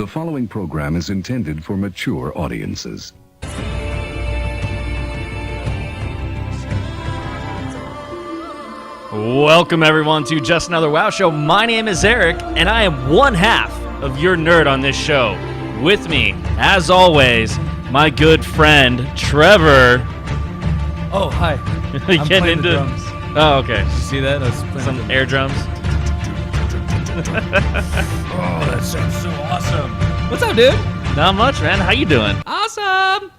The following program is intended for mature audiences. Welcome, everyone, to Just Another WoW Show. My name is Eric, and I am one half of your nerd on this show. With me, as always, my good friend, Trevor. Oh, hi. I'm Getting playing into... the drums. Oh, okay. Did you see that? I was playing Some air drums. Oh, that sounds so awesome. What's up, dude? Not much, man. How you doing? Awesome.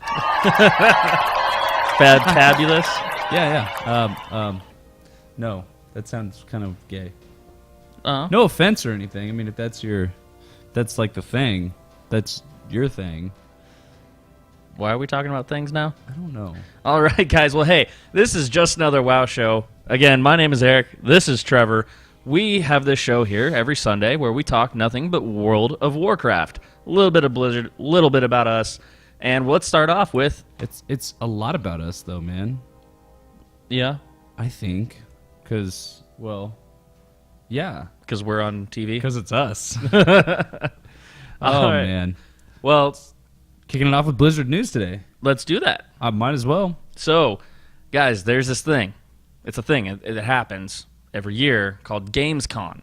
Fabulous. Yeah. No, that sounds kind of gay. Uh-huh. No offense or anything. I mean, if that's like the thing, that's your thing. Why are we talking about things now? I don't know. All right, guys. Well, hey, this is Just Another WoW Show. Again, my name is Eric. This is Trevor. We have this show here every Sunday where we talk nothing but World of Warcraft. A little bit of Blizzard, a little bit about us. And let's start off with... It's a lot about us, though, man. Yeah? I think. Because, well, yeah. Because we're on TV? Because it's us. All Oh, right. man. Well, Kicking it off with Blizzard news today. let's do that. I might as well. So, guys, there's this thing. It's a thing. It happens every year called GamesCon.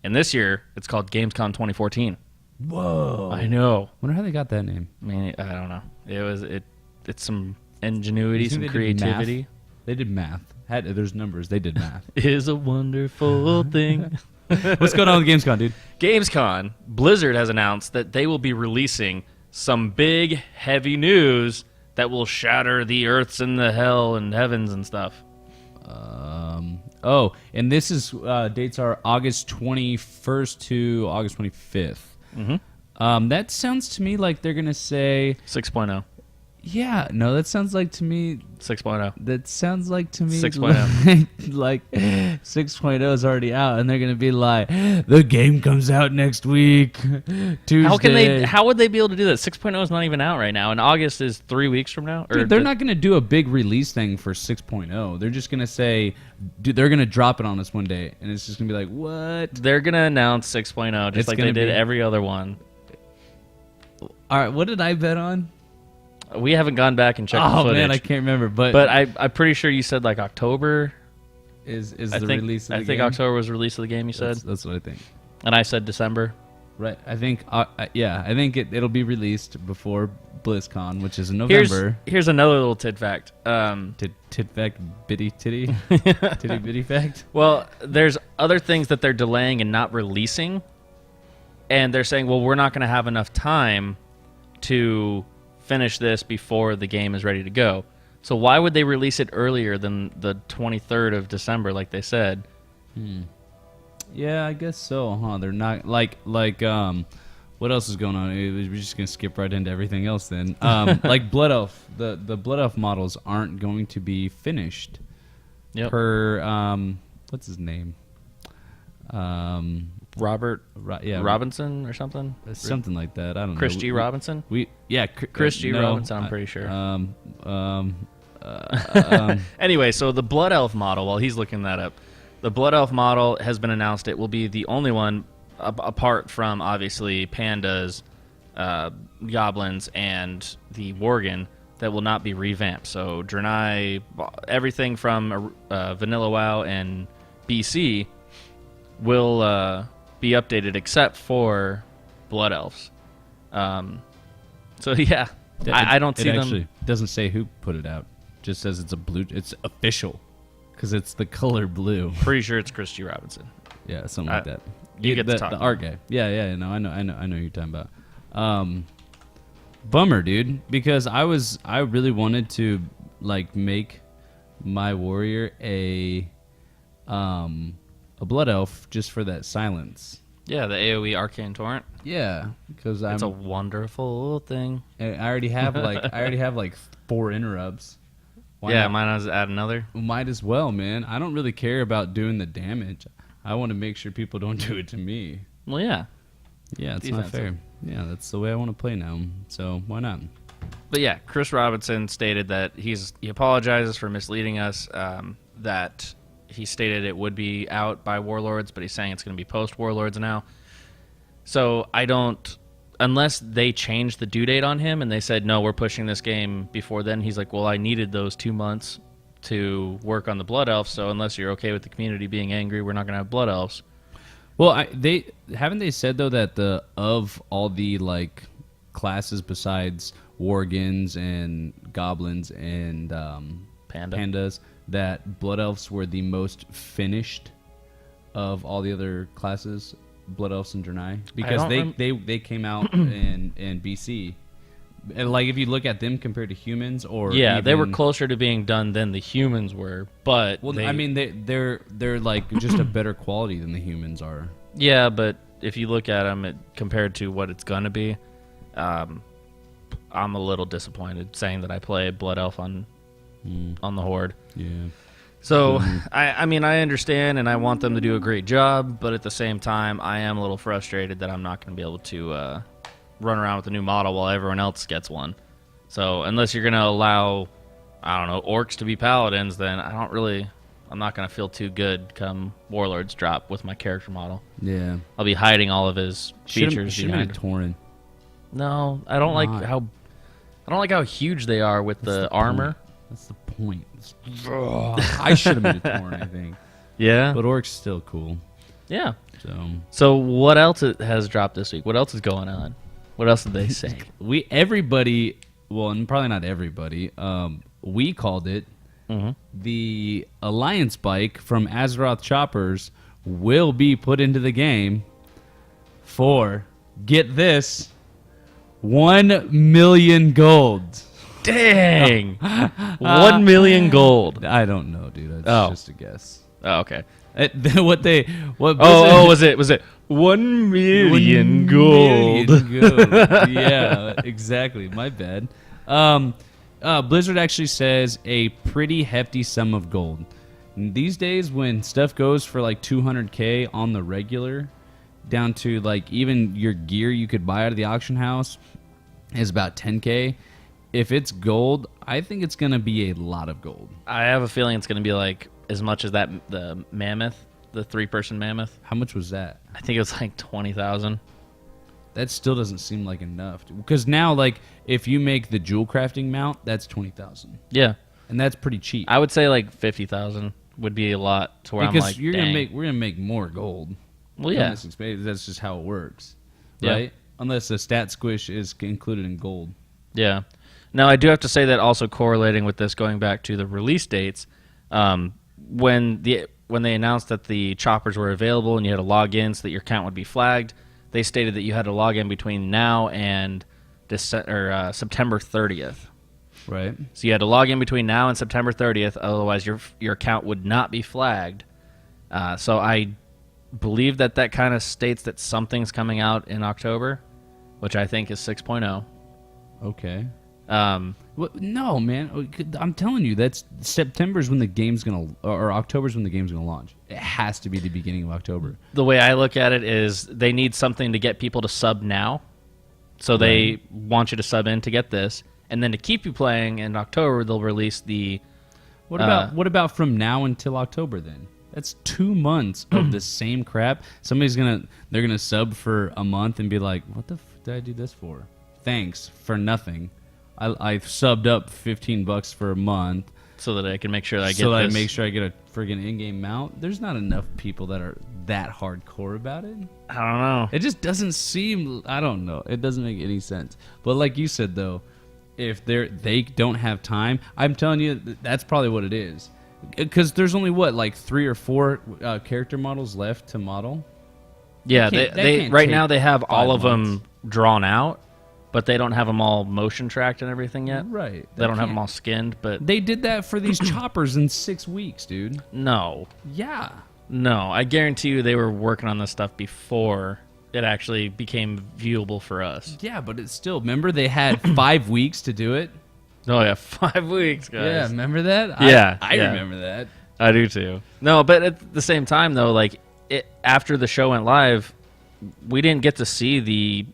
And this year, it's called GamesCon 2014. Whoa. I know. Wonder how they got that name. I mean, I don't know. It's some ingenuity, You think some they did math? creativity. They did math. There's numbers. They did math. Is a wonderful thing. What's going on with Gamescom, dude? GamesCon, Blizzard has announced that they will be releasing some big, heavy news that will shatter the earths and the hell and heavens and stuff. And this is dates are August 21st to August 25th. Mm-hmm. That sounds to me like they're gonna say, 6.0. yeah, no, that sounds like to me. 6.0. That sounds like to me 6.0. like 6.0 is already out, and they're gonna be like, the game comes out next week, Tuesday. How would they be able to do that? 6.0 is not even out right now, and August is 3 weeks from now. Dude, they're not going to do a big release thing for 6.0. They're just going to say, dude, they're going to drop it on us one day, and it's just going to be like, what? They're gonna announce 6.0 just It's like gonna they did be- every other one. All right, what did I bet on? We haven't gone back and checked the Oh footage. man, I can't remember. But I'm pretty sure you said like October. is I the think, release of the I game? think October was the release of the game, you said. That's what I think. And I said December. Right. I think. Yeah. I think it'll be released before BlizzCon, which is in Here's November. another little tid fact. Tit fact, bitty titty, titty bitty fact. Well, there's other things that they're delaying and not releasing. And they're saying, well, we're not going to have enough time to finish this before the game is ready to go. So why would they release it earlier than the 23rd of December, like they said? Yeah, I guess so, huh? They're not like what else is going on? We're just gonna skip right into everything else then. Like Blood Elf, the Blood Elf models aren't going to be finished. Yep. Per what's his name? Robert Yeah, Robinson or something? something like that. I don't Chris know. G. Robinson? Chris G. Robinson, I'm pretty sure. Anyway, so the Blood Elf model, while he's looking that up, the Blood Elf model has been announced. It will be the only one, apart from, obviously, pandas, goblins, and the Worgen, that will not be revamped. So Draenei, everything from Vanilla WoW and BC will be updated except for Blood Elves. So yeah, I don't see it them. actually doesn't say who put it out. Just says it's a blue. It's official because it's the color blue. Pretty sure it's Chris G. Robinson. Yeah, something like that. You get to the talk. the art guy. Yeah. No, I know who you're talking about. Bummer, dude. Because I really wanted to like make my warrior a blood elf just for that silence. Yeah, the AOE Arcane Torrent. Yeah, because It's a wonderful thing. I already have like 4 interrupts. Why Yeah, not? might as well add another. Might as well, man. I don't really care about doing the damage. I want to make sure people don't do it to me. Well, yeah. Yeah, it's not fair. Defensive. Yeah, that's the way I want to play now. So why not? But yeah, Chris Robinson stated that he apologizes for misleading us, that he stated it would be out by Warlords, but he's saying it's going to be post Warlords now. So I don't unless they changed the due date on him and they said, no, we're pushing this game before then, he's like, well, I needed those 2 months to work on the Blood Elves, so unless you're okay with the community being angry, we're not going to have Blood Elves. Well, they said though that of all the like classes besides Worgens and Goblins and Pandas, that Blood Elves were the most finished of all the other classes, Blood Elves and Draenei, because they came out in BC. And like if you look at them compared to humans, or they were closer to being done than the humans were, but I mean they're like just a better quality than the humans are. Yeah, but if you look at them compared to what it's gonna be, I'm a little disappointed saying that I play Blood Elf on the Horde. Yeah. So I mean I understand and I want them to do a great job, but at the same time I am a little frustrated that I'm not going to be able to run around with a new model while everyone else gets one. So unless you're going to allow, I don't know, orcs to be paladins, then I'm not going to feel too good come Warlords drop with my character model. Yeah. I'll be hiding all of his features behind. behind. Tauren. No, I don't like how huge they are with the armor. That's the point. I should have made a Tauren, I think. Yeah. But orcs still cool. Yeah. So what else has dropped this week? What else is going on? What else did they say? Everybody, well, and probably not everybody, we called it the Alliance bike from Azeroth Choppers will be put into the game for, get this, 1 million gold. Dang! 1 million gold. I don't know, dude. It's just a guess. Oh, okay. Was it 1 million gold? Yeah, exactly. My bad. Blizzard actually says a pretty hefty sum of gold. And these days, when stuff goes for like 200K on the regular, down to like even your gear you could buy out of the auction house is about 10K. If it's gold, I think it's going to be a lot of gold. I have a feeling it's going to be like as much as the mammoth, the 3-person mammoth. How much was that? I think it was like 20,000. That still doesn't seem like enough. Because now, like, if you make the jewel crafting mount, that's 20,000. Yeah. And that's pretty cheap. I would say like 50,000 would be a lot to where because I'm like, we're gonna make more gold. Well, yeah. That's just how it works. Yeah. Right? Unless the stat squish is included in gold. Yeah. Now, I do have to say that also correlating with this, going back to the release dates, when they announced that the choppers were available and you had to log in so that your account would be flagged, they stated that you had to log in between now and September 30th. Right. So you had to log in between now and September 30th, otherwise your account would not be flagged. So I believe that kind of states that something's coming out in October, which I think is 6.0. Okay. No, man. I'm telling you, that's September's when the game's or October's when the game's gonna launch. It has to be the beginning of October. The way I look at it is they need something to get people to sub now, so they want you to sub in to get this, and then to keep you playing in October, they'll release the. What about from now until October then? That's 2 months of the same crap. They're gonna sub for a month and be like, "What the did I do this for? Thanks for nothing." I subbed up $15 for a month so that I can make sure that I get. I make sure I get a friggin' in-game mount. There's not enough people that are that hardcore about it. I don't know. It just doesn't seem. I don't know. It doesn't make any sense. But like you said though, if they don't have time, I'm telling you that's probably what it is. Because there's only like 3 or 4 character models left to model. Yeah, they right now they have all of them drawn out. But they don't have them all motion tracked and everything yet. Right. They don't have them all skinned, but... They did that for these choppers in 6 weeks, dude. No. Yeah. No, I guarantee you they were working on this stuff before it actually became viewable for us. Yeah, but it's still... Remember they had 5 weeks to do it? Oh, yeah, 5 weeks, guys. Yeah, remember that? Yeah. I remember that. I do, too. No, but at the same time, though, like, after the show went live, we didn't get to see the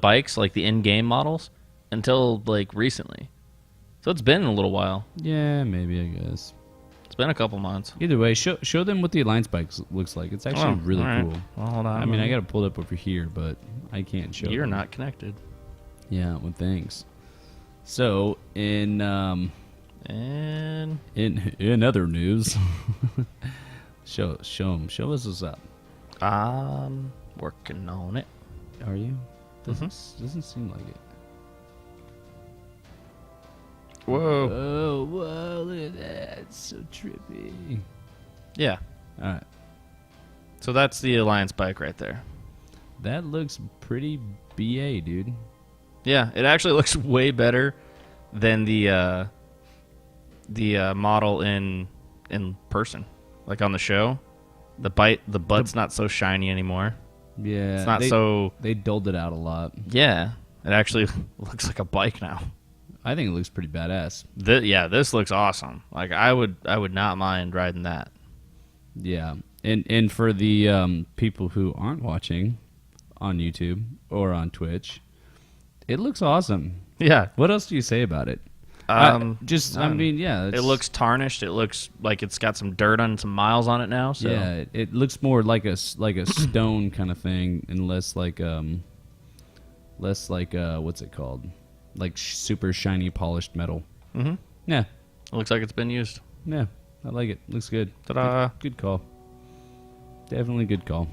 bikes, like the in-game models, until like recently. So it's been a little while. Yeah, maybe, I guess. It's been a couple months. Either way, show them what the Alliance bike looks like. It's actually really all right. cool. Well, hold on. I mean, I got it pulled up over here, but I can't show You're them. not connected. Yeah, well, thanks. So, in And other news, show us what's up. I'm working on it. Are you? Doesn't seem like it. Whoa. Oh, whoa, look at that. It's so trippy. Yeah. All right. So that's the Alliance bike right there. That looks pretty BA, dude. Yeah, it actually looks way better than the model in person, like on the show. The butt's not so shiny anymore. Yeah. It's not They dulled it out a lot. Yeah, it actually looks like a bike now. I think it looks pretty badass. This looks awesome. Like I would not mind riding that. Yeah. And for the people who aren't watching on YouTube or on Twitch, it looks awesome. Yeah. What else do you say about it? I mean, yeah. It looks tarnished. It looks like it's got some dirt on some miles on it now. So yeah, it looks more like a stone kind of thing, and less like what's it called? Like super shiny polished metal. Mm-hmm. Yeah. It looks like it's been used. Yeah, I like it. Looks good. Ta-da. Good call. Definitely good call.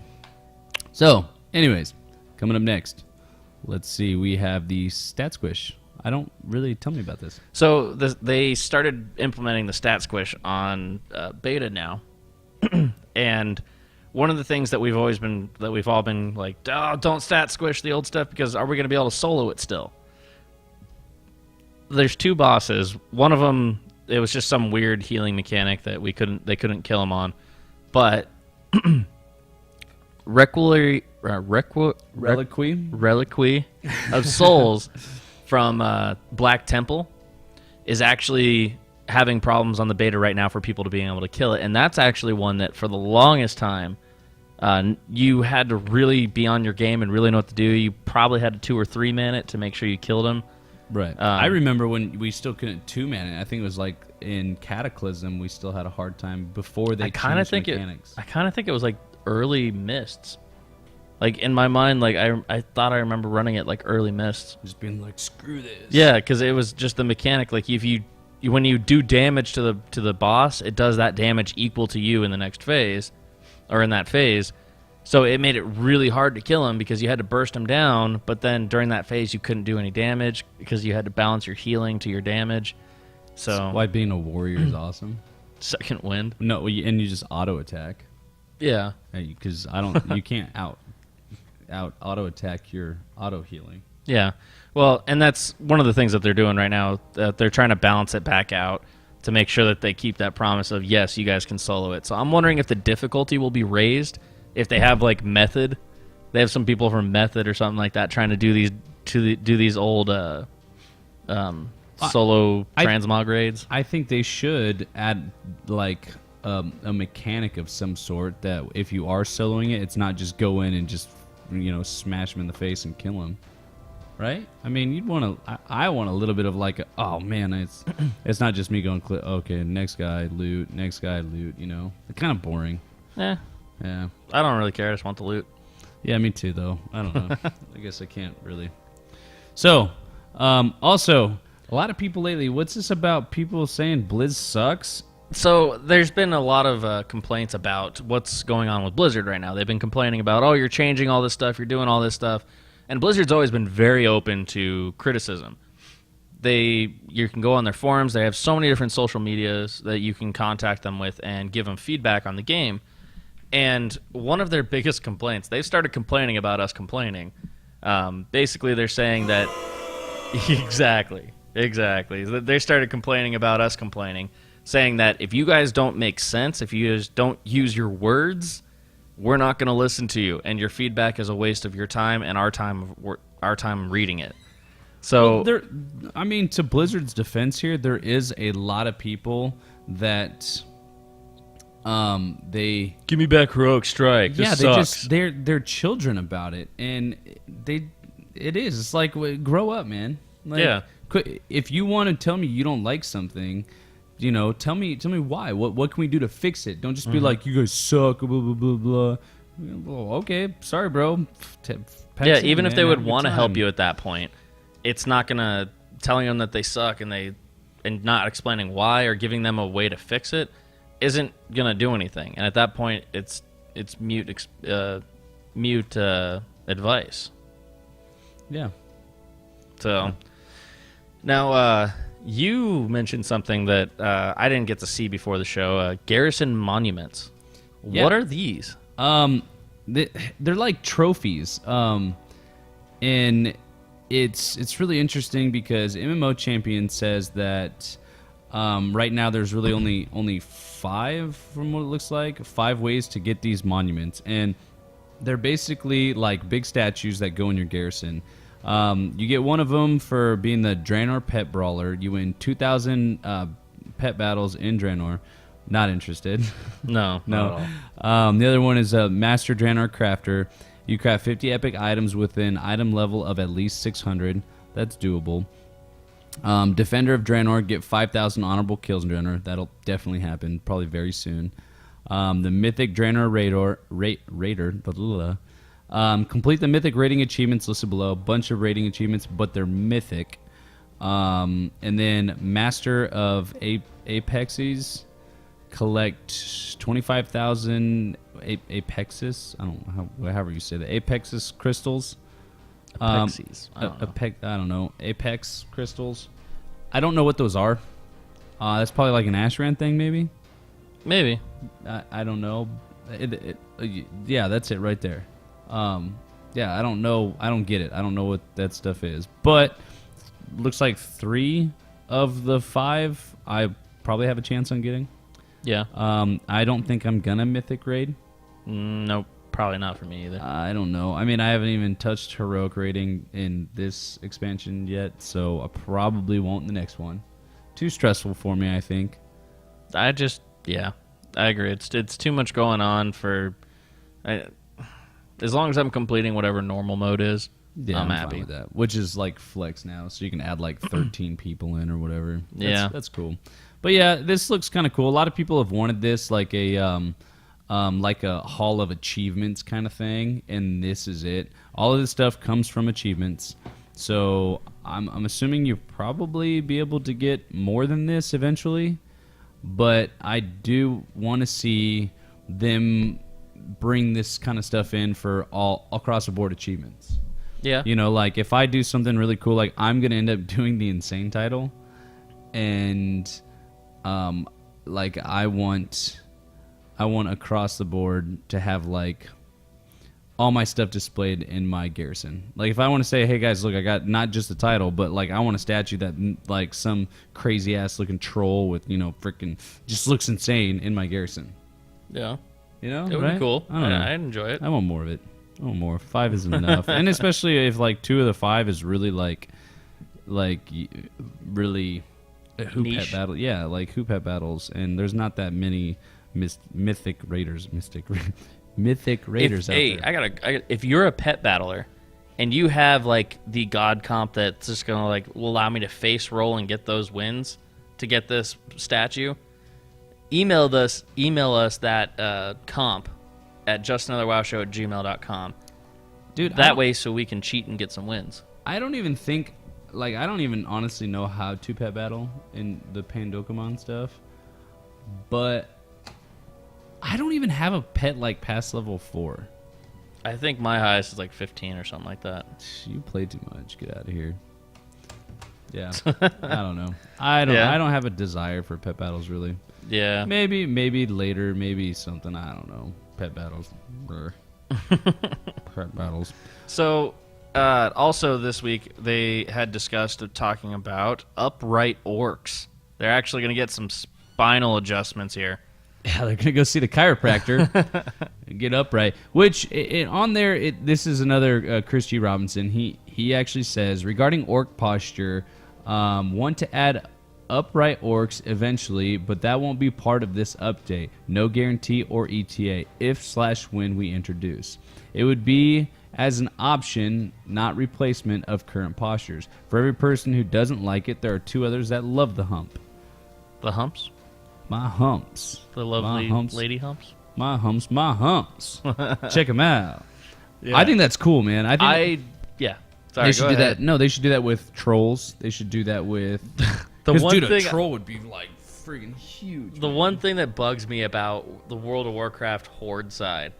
So, anyways, coming up next, let's see. We have the Stat Squish. I don't really tell me about this. So they started implementing the Stat Squish on beta now, and one of the things that we've all been like, oh, don't Stat Squish the old stuff because are we going to be able to solo it still? There's two bosses. One of them, it was just some weird healing mechanic that they couldn't kill him on, but Reliquary of Souls from Black Temple is actually having problems on the beta right now for people to being able to kill it, and that's actually one that for the longest time you had to really be on your game and really know what to do. You probably had to 2 or 3 man it to make sure you killed him. Right. I remember when we still couldn't 2-man it. I think it was like in Cataclysm we still had a hard time before they changed mechanics. I kind of think it was like early Mists. Like in my mind, like I thought I remember running it like early Mists. Just being like, screw this. Yeah, because it was just the mechanic. Like if when you do damage to the boss, it does that damage equal to you in the next phase, or in that phase. So it made it really hard to kill him because you had to burst him down, but then during that phase you couldn't do any damage because you had to balance your healing to your damage. So that's why being a warrior is awesome. Second wind. No, and you just auto attack. Yeah. Because you can't out auto attack your auto healing. Yeah. Well, and that's one of the things that they're doing right now. They're trying to balance it back out to make sure that they keep that promise of, yes, you guys can solo it. So I'm wondering if the difficulty will be raised. If they have like Method, they have some people from Method or something like that trying to do these old solo transmog raids. I think they should add like a mechanic of some sort that if you are soloing it, it's not just go in and just smash him in the face and kill him. Right? I mean, you'd want to. I want a little bit of like, oh man, it's not just me going, okay, next guy loot, next guy loot. It's kind of boring. Yeah. Yeah. I don't really care. I just want the loot. Yeah, me too, though. I don't know. I guess I can't really. So, also, a lot of people lately, what's this about people saying Blizz sucks? So, there's been a lot of complaints about what's going on with Blizzard right now. They've been complaining about, oh, you're changing all this stuff, you're doing all this stuff. And Blizzard's always been very open to criticism. You can go on their forums. They have so many different social medias that you can contact them with and give them feedback on the game. And one of their biggest complaints, they've started complaining about us complaining. Basically, they're saying that... Exactly. They started complaining about us complaining, saying that if you guys don't make sense, if you guys don't use your words, we're not going to listen to you, and your feedback is a waste of your time and our time reading it. So, to Blizzard's defense here, there is a lot of people that... they give me back Heroic Strike. This sucks. They're children about it, and it's like, grow up, man. Like, yeah. If you want to tell me you don't like something, tell me why. What can we do to fix it? Don't just be like, you guys suck, blah, blah, blah, blah. Well, okay, sorry, bro. Yeah, even if they would want to help you at that point, it's not going to... Telling them that they suck and not explaining why or giving them a way to fix it isn't going to do anything. And at that point, it's mute advice. Yeah. So, now, you mentioned something that I didn't get to see before the show, garrison monuments. Yeah. What are these? They're like trophies. And it's really interesting because MMO Champion says that right now there's really only 5, from what it looks like, 5 ways to get these monuments, and they're basically like big statues that go in your garrison. You get one of them for being the Draenor Pet Brawler. You win 2,000 pet battles in Draenor. Not interested. No. No. The other one is a Master Draenor Crafter. You craft 50 epic items within item level of at least 600. That's doable. Defender of Draenor, get 5,000 honorable kills in Draenor. That'll definitely happen, probably very soon. The Mythic Draenor Raider. Blah, blah. Complete the Mythic rating achievements listed below. A bunch of rating achievements, but they're Mythic. And then Master of Apexes. Collect 25,000 Apexes. I don't know however you say that. Apexes crystals. Apexes. I don't know. Apex crystals. I don't know what those are. That's probably like an Ashran thing, maybe. Maybe. I don't know. Yeah, that's it right there. Yeah, I don't know. I don't get it. I don't know what that stuff is. But looks like 3 of the 5 I probably have a chance on getting. Yeah. I don't think I'm gonna Mythic raid. Nope, probably not for me either. I don't know. I mean, I haven't even touched Heroic rating in this expansion yet, so I probably won't in the next one. Too stressful for me, I think. I agree. It's too much going on for... as long as I'm completing whatever normal mode is, Yeah, I'm fine happy with that. Which is like flex now, so you can add like 13 people in or whatever. That's cool. But yeah, this looks kind of cool. A lot of people have wanted this like a Hall of Achievements kind of thing, and this is it. All of this stuff comes from achievements, so I'm assuming you'll probably be able to get more than this eventually. But I do want to see them bring this kind of stuff in for all across the board achievements. Yeah. Like if I do something really cool, like I'm gonna end up doing the Insane title, and like I want across the board to have like all my stuff displayed in my garrison. Like if I want to say, hey guys, look, I got not just the title, but like I want a statue that like some crazy ass looking troll with freaking just looks insane in my garrison. Yeah. It would be cool. I don't know. I'd enjoy it. I want more of it. I want more. 5 isn't enough, and especially if like 2 of the 5 is really like really hoop Niche. pet battle. Yeah, like hoop pet battles, and there's not that many mythic raiders out there. If you're a pet battler and you have like the god comp that's just gonna like will allow me to face roll and get those wins to get this statue, email us that comp at justanotherwowshow@gmail.com. Dude, that way so we can cheat and get some wins. I don't even honestly know how to pet battle in the Pandokemon stuff, but I don't even have a pet like past level 4. I think my highest is like 15 or something like that. You play too much. Get out of here. Yeah, I don't know. I don't have a desire for pet battles really. Yeah. Maybe later. Maybe something. I don't know. Pet battles. Pet battles. So, also this week they had discussed talking about upright orcs. They're actually going to get some spinal adjustments here. Yeah, they're gonna go see the chiropractor and get upright. Which on there, this is another Chris G. Robinson. He actually says regarding orc posture, want to add upright orcs eventually, but that won't be part of this update. No guarantee or ETA if/when we introduce. It would be as an option, not replacement of current postures. For every person who doesn't like it, there are 2 others that love the hump. The humps? My humps. The lovely My humps. lady humps? My humps. My humps. Check them out. Yeah. I think that's cool, man. I think yeah. Sorry, they should go do ahead. that. No, they should do that with trolls. They should do that with. The one dude, a thing, troll would be like freaking huge. the one thing that bugs me about the World of Warcraft Horde side,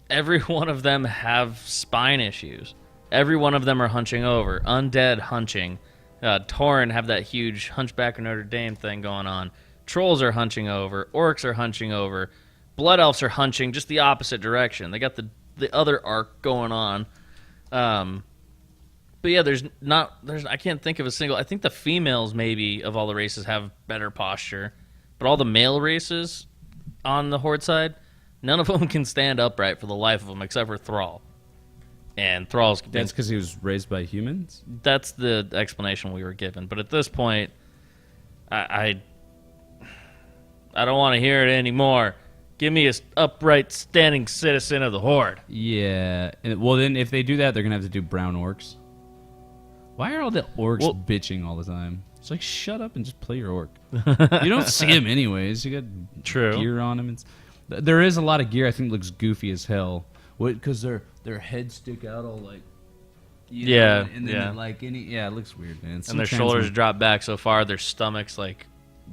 every one of them have spine issues. Every one of them are hunching over. Undead hunching. Tauren have that huge Hunchback of Notre Dame thing going on. Trolls are hunching over. Orcs are hunching over. Blood Elves are hunching just the opposite direction. They got the other arc going on. But yeah, there's I can't think of a single. I think the females maybe of all the races have better posture, but all the male races on the Horde side, none of them can stand upright for the life of them except for Thrall. And Thrall's That's because he was raised by humans. that's the explanation we were given. But at this point, I don't want to hear it anymore. Give me a upright, standing citizen of the Horde. Yeah. Well, then if they do that, they're gonna have to do brown orcs. Why are all the orcs bitching all the time? It's like, shut up and just play your orc. You don't see him anyways. You got True. gear on him. There is a lot of gear I think looks goofy as hell. Because their heads stick out all like. Yeah, And then yeah. it looks weird, man. And their shoulders drop back so far, their stomachs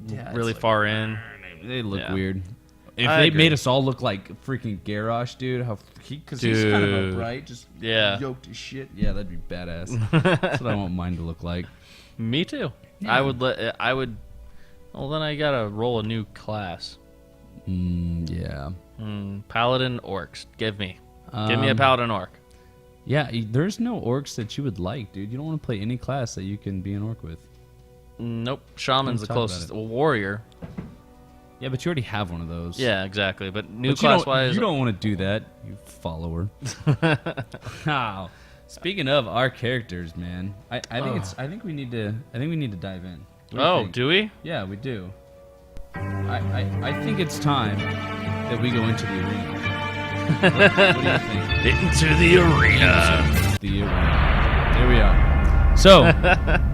really far in. They look Yeah. weird. If I they agree. made us all look like freaking Garrosh, dude, because he's kind of Dude. upright, just Yeah. yoked as shit. Yeah, that'd be badass. That's what I want mine to look like. Me too. Yeah. I would. Well, then I gotta roll a new class. Yeah. Paladin orcs. Give me a paladin orc. Yeah, there's no orcs that you would like, dude. You don't want to play any class that you can be an orc with. Nope. Shaman's the Talk about closest. it. Well, warrior. Yeah, but you already have one of those. Yeah, exactly. But new But class wise. you don't want to do that, you follower. Wow. Speaking of our characters, man, I think we need to dive in. What do you think? Do we? Yeah, we do. I think it's time that we go into the arena. What do you think? Into the arena. The arena. There we are. So,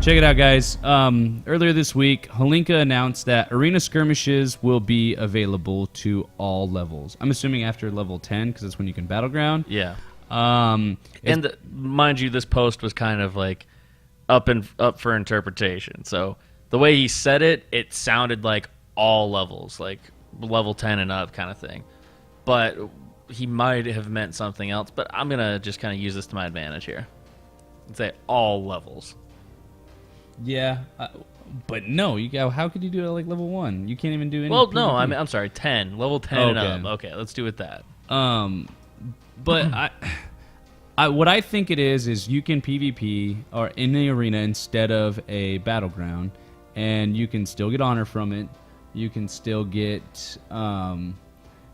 check it out, guys. Earlier this week, Holinka announced that arena skirmishes will be available to all levels. I'm assuming after level 10, because that's when you can battleground. Yeah. Um, And mind you, this post was kind of like up for interpretation. So the way he said it, it sounded like all levels, like level 10 and up kind of thing. But he might have meant something else. But I'm gonna just kind of use this to my advantage here and say all levels. yeah, but no, how could you do it like level 1? You can't even do any. Well, no, PvP. I'm sorry, 10, level 10 and Okay. up. Okay, let's do it that. But what I think it is you can PvP or in the arena instead of a battleground, and you can still get honor from it. You can still get.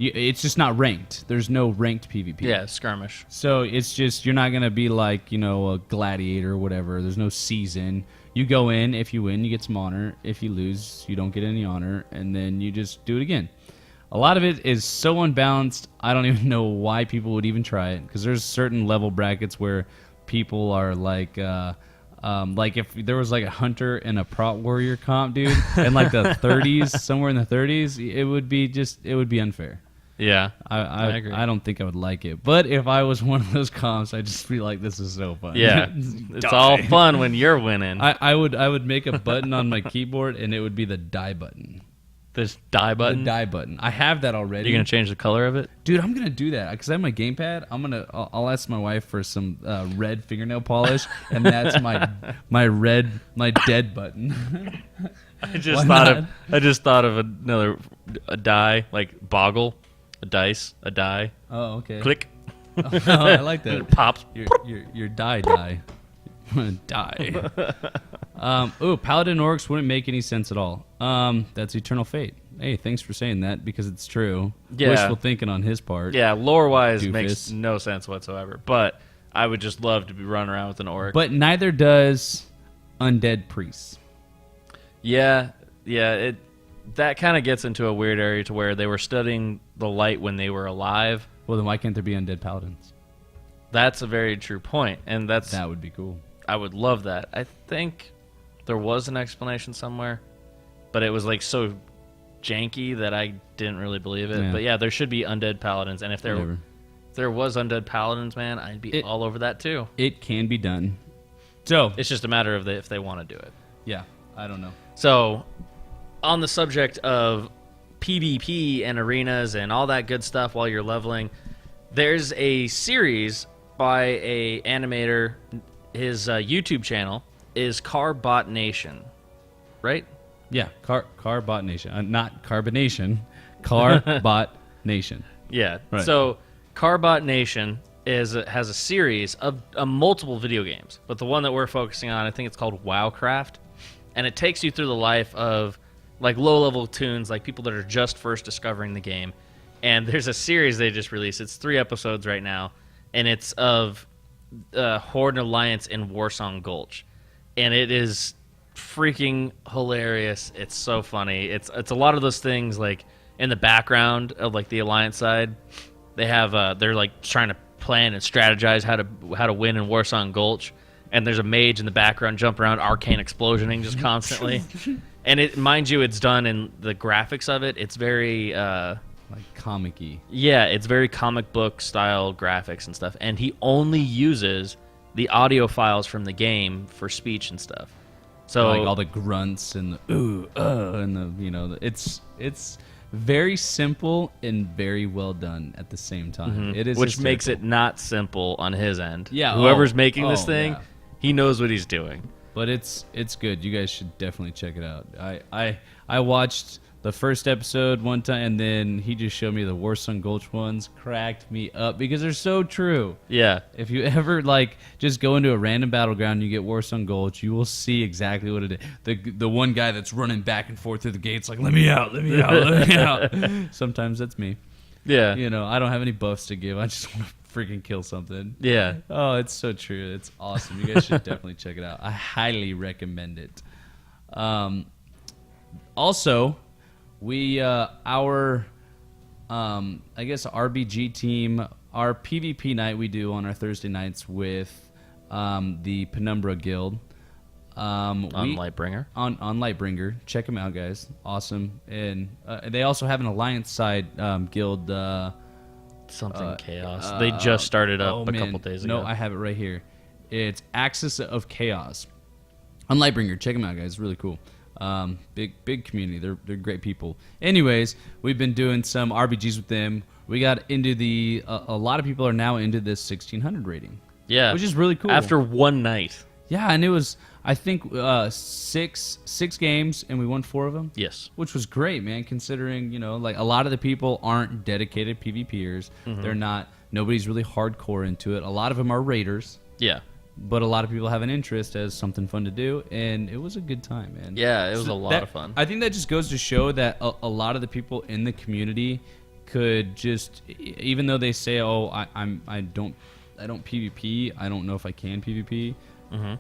It's just not ranked. There's no ranked PvP. Yeah, skirmish. So it's just you're not gonna be like a gladiator or whatever. There's no season. You go in. If you win, you get some honor. If you lose, you don't get any honor, and then you just do it again. A lot of it is so unbalanced, I don't even know why people would even try it. Because there's certain level brackets where people are like if there was like a hunter and a prot warrior comp, dude, in like the 30s, somewhere in the 30s, it would be unfair. Yeah, I agree. I don't think I would like it. But if I was one of those comps, I'd just be like, this is so fun. Yeah, it's all fun when you're winning. I would make a button on my keyboard, and it would be the die button. This die button. The die button. I have that already. You're gonna change the color of it? Dude, I'm gonna do that because I have my gamepad. I'll ask my wife for some red fingernail polish, and that's my dead button. I just thought of a die, like boggle, a dice, a die. Oh, okay. Click. Oh, I like that. It pops. Your die. Die. Paladin orcs wouldn't make any sense at all. That's eternal fate. Hey, thanks for saying that because it's true. Yeah. Wishful thinking on his part. Yeah, lore-wise, Doofus. makes no sense whatsoever. But I would just love to be running around with an orc. But neither does undead priests. Yeah. That kind of gets into a weird area to where they were studying the light when they were alive. Well, then why can't there be undead paladins? That's a very true point, and That would be cool. I would love that. I think there was an explanation somewhere. but it was like so janky that I didn't really believe it. Yeah. But yeah, there should be undead paladins, and if Whatever. there was undead paladins, man, I'd be all over that too. It can be done. So It's just a matter of if they want to do it. yeah, I don't know. So, on the subject of PvP and arenas and all that good stuff while you're leveling, there's a series by a animator. His YouTube channel is Carbot Nation, right? Yeah, Carbot Nation, not Carbonation, Carbot Nation. Yeah. Right. So, Carbot Nation has a series of multiple video games, but the one that we're focusing on, I think it's called WoWcraft, and it takes you through the life of like low-level toons, like people that are just first discovering the game. And there's a series they just released. It's 3 episodes right now, and it's of Horde and Alliance in Warsong Gulch, and it is freaking hilarious. It's so funny. It's a lot of those things like in the background of like the Alliance side. They have they're like trying to plan and strategize how to win in Warsong Gulch, and there's a mage in the background jumping around, arcane explosioning just constantly. And it, mind you, it's done in the graphics of it. It's very Like comic-y. yeah, it's very comic book style graphics and stuff. And he only uses the audio files from the game for speech and stuff. So Like all the grunts and the ooh, and the it's very simple and very well done at the same time. It is which makes hysterical. it not simple on his end. Yeah, whoever's making this thing, yeah. he knows what he's doing. But it's good. You guys should definitely check it out. I watched the first episode one time, and then he just showed me the Warsong Gulch ones. Cracked me up because they're so true. Yeah. If you ever like just go into a random battleground and you get Warsong Gulch, you will see exactly what it is. The one guy that's running back and forth through the gates like, let me out, let me out, let me out. Sometimes that's me. Yeah. You know, I don't have any buffs to give. I just want to freaking kill something. Yeah. Oh, it's so true. It's awesome. You guys should definitely check it out. I highly recommend it. Also, we our I guess RBG team, our PvP night we do on our Thursday nights with the Penumbra Guild. On Lightbringer. On Lightbringer. Check them out, guys. Awesome. And they also have an Alliance side guild. Something Chaos. They just started up a couple days ago. No, I have it right here. It's Axis of Chaos on Lightbringer. Check them out, guys. It's really cool. Big community. They're great people. Anyways, we've been doing some RBGs with them. We got into the a lot of people are now into this 1600 rating. Yeah. Which is really cool. After one night. Yeah, and it was I think six games and we won 4 of them. Yes. Which was great, man, considering, like a lot of the people aren't dedicated PvPers. They're not, nobody's really hardcore into it. A lot of them are raiders. Yeah. But a lot of people have an interest as something fun to do, and it was a good time, man. Yeah, it was a lot of fun. I think that just goes to show that a lot of the people in the community could just, even though they say, "Oh, I don't PvP. I don't know if I can PvP."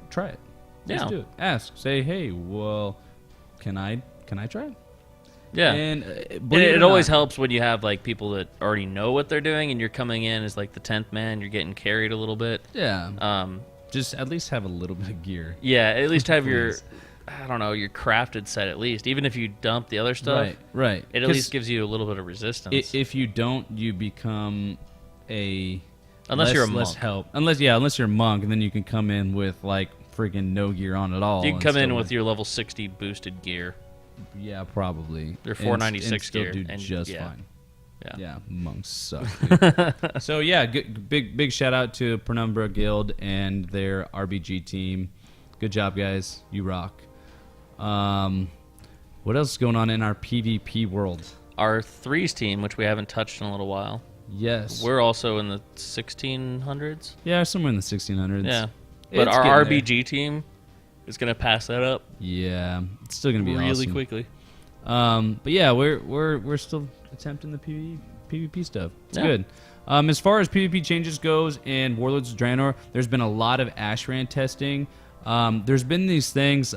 Try it. Just do it. Ask. Say, "Hey, well, can I try it?" Yeah. And it always helps when you have like people that already know what they're doing, and you're coming in as like the 10th man. You're getting carried a little bit. Yeah. Just at least have a little bit of gear. Yeah, at least have your, Please. I don't know, your crafted set at least. Even if you dump the other stuff, Right. it at least gives you a little bit of resistance. If you don't, you become a Unless you're a less monk. help. Unless you're a monk, and then you can come in with like freaking no gear on at all. You can and come in still with your level 60 boosted gear. Yeah, probably. Your 496 and still gear, do and just yeah. fine. Yeah. Yeah, monks suck. Dude. So yeah, big shout out to Penumbra Guild and their RBG team. Good job, guys. You rock. What else is going on in our PvP world? Our threes team, which we haven't touched in a little while, Yes. we're also in the 1600s. Yeah, somewhere in the 1600s. Yeah. But It's our getting RBG team is going to pass that up Yeah, it's still gonna be really awesome. quickly. But yeah, we're still attempting the PvP stuff. It's Yeah. good. As far as PvP changes goes in Warlords of Draenor, there's been a lot of Ashran testing. There's been these things.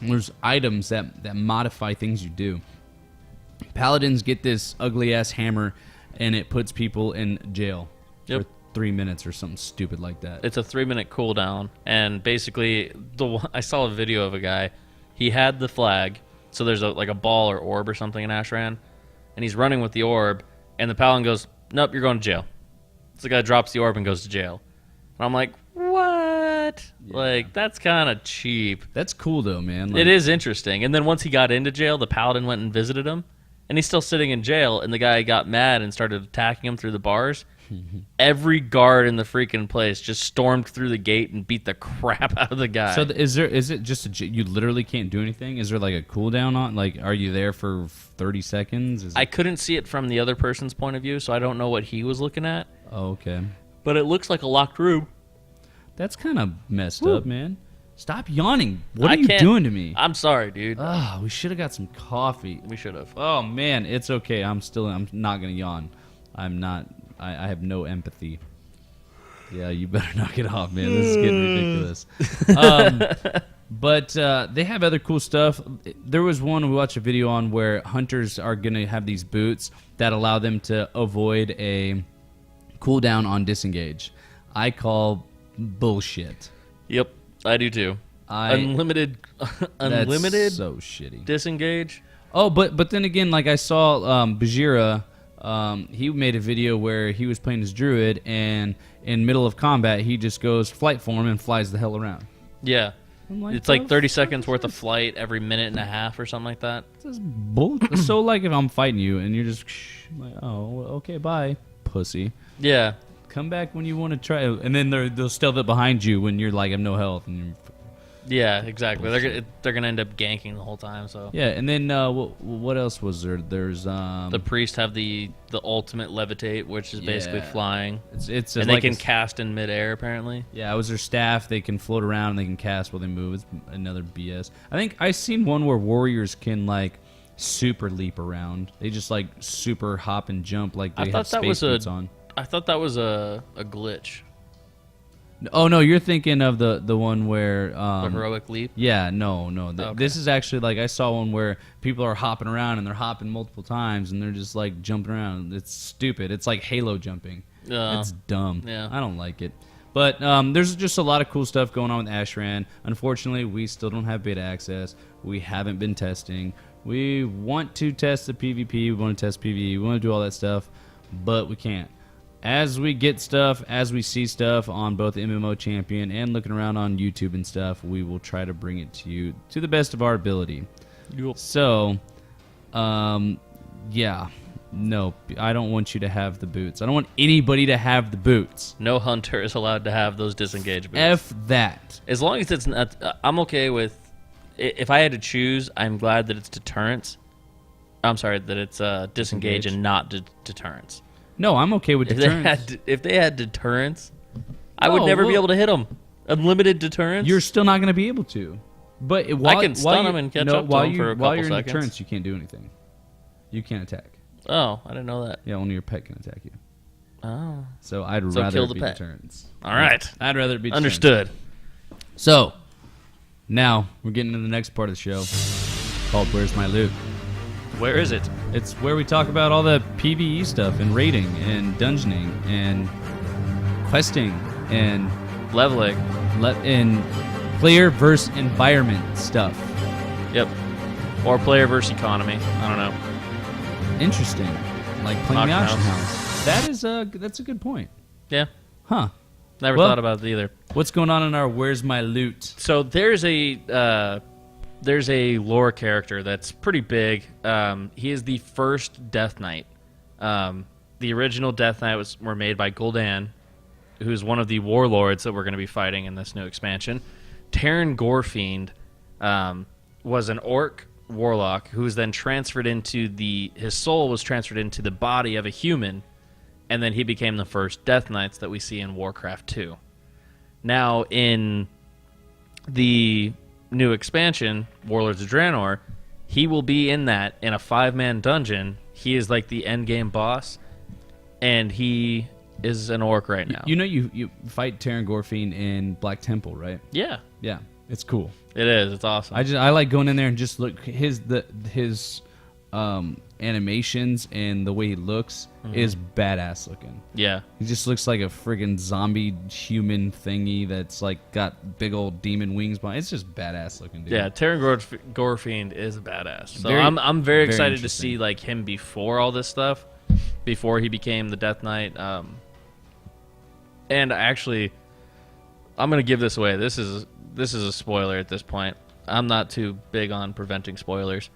There's items that modify things you do. Paladins get this ugly ass hammer, and it puts people in jail for 3 minutes or something stupid like that. It's a 3-minute cooldown, and basically, I saw a video of a guy. He had the flag, So there's like a ball or orb or something in Ashran, and he's running with the orb, and the paladin goes, "Nope, you're going to jail." So the guy drops the orb and goes to jail. And I'm like, what? Yeah. Like, that's kind of cheap. That's cool though, man. Like, It is interesting. And then once he got into jail, the paladin went and visited him, and he's still sitting in jail, and the guy got mad and started attacking him through the bars. Every guard in the freaking place just stormed through the gate and beat the crap out of the guy. So is it just you literally can't do anything? Is there like a cooldown on? Like, are you there for 30 seconds? I couldn't see it from the other person's point of view, so I don't know what he was looking at. Oh, okay. But it looks like a locked room. That's kind of messed up, man. Stop yawning. What I are you can't- doing to me? I'm sorry, dude. Ah, we should have got some coffee. We should have. Oh man, it's okay. I'm not gonna yawn. I'm not. I have no empathy. Yeah, you better knock it off, man. This is getting ridiculous. But they have other cool stuff. There was one we watched a video on where hunters are gonna have these boots that allow them to avoid a cooldown on disengage. I call bullshit. Yep, I do too. Unlimited That's so shitty. disengage. Oh, but then again, like I saw Bajira, he made a video where he was playing his druid, and in middle of combat, he just goes flight form and flies the hell around. Yeah. I'm like, It's like "The 30 fuck seconds is worth of this?" flight every minute and a half or something like that. This is bull. So like if I'm fighting you and you're just I'm like, oh, well, okay, bye, pussy. Yeah. Come back when you want to try, and then they'll stealth it behind you when you're like, I have no health, and you're, Yeah, exactly. They're gonna end up ganking the whole time. So yeah. And then what else was there? There's the priests have the ultimate levitate, which is basically Yeah. flying, it's and like they can cast in midair apparently. Yeah, it was their staff. They can float around and they can cast while they move. It's another BS. I think I seen one where warriors can like super leap around. They just like super hop and jump like they have space boots on. I thought that was a glitch. Oh no, you're thinking of the one where The heroic leap. yeah, no. Okay. This is actually like I saw one where people are hopping around and they're hopping multiple times and they're just like jumping around. It's stupid. It's like Halo jumping. It's dumb. Yeah. I don't like it. But there's just a lot of cool stuff going on with Ashran. Unfortunately, we still don't have beta access. We haven't been testing. We want to test the PvP. We want to test PvE. We want to do all that stuff, but we can't. As we get stuff, as we see stuff on both MMO Champion and looking around on YouTube and stuff, we will try to bring it to you to the best of our ability. So, yeah. No, I don't want you to have the boots. I don't want anybody to have the boots. No hunter is allowed to have those disengage boots. F that. As long as it's not, I'm okay with. If I had to choose, I'm glad that it's deterrence. I'm sorry, that it's disengage and not deterrence. No, I'm okay with deterrence. If they had deterrence, I would never be able to hit them. Unlimited deterrence. You're still not going to be able to. But while, I can stun them and catch up to while them for a while couple you're in seconds. deterrence, you can't do anything. You can't attack. Oh, I didn't know that. Yeah, only your pet can attack you. Oh, So I'd So rather kill it the be pet. deterrence. all right. I'd rather it be deterrence. Understood. So, now we're getting to the next part of the show called Where's My Loot? Where is it? It's where we talk about all the PvE stuff and raiding and dungeoning and questing and Leveling. in player versus environment stuff. Yep. Or player versus economy. I don't know. Interesting. Like playing the Auction auction house. That's a good point. Yeah. Huh. Never Well- thought about it either. What's going on in our Where's My Loot? So there's a lore character that's pretty big. He is the first Death Knight. The original Death Knight were made by Gul'dan, who's one of the warlords that we're going to be fighting in this new expansion. Terran Gorefiend was an orc warlock who was then transferred into his soul was transferred into the body of a human, and then he became the first Death Knights that we see in Warcraft 2. Now, in the new expansion, Warlords of Draenor, he will be in a 5-man dungeon. He is like the end game boss, and he is an orc right now. You know you fight Terran Gorefiend in Black Temple, right? Yeah, Yeah, it's cool. it is. It's awesome. I like going in there and just look his animations and the way he looks is badass looking. Yeah. He just looks like a friggin' zombie human thingy that's like got big old demon wings behind. It's just badass looking, dude. Yeah, Terran Gorefiend is a badass. So Very- I'm very very excited to interesting. see like him before all this stuff, before he became the Death Knight. And actually, I'm gonna give this away. This is a spoiler at this point. I'm not too big on preventing spoilers.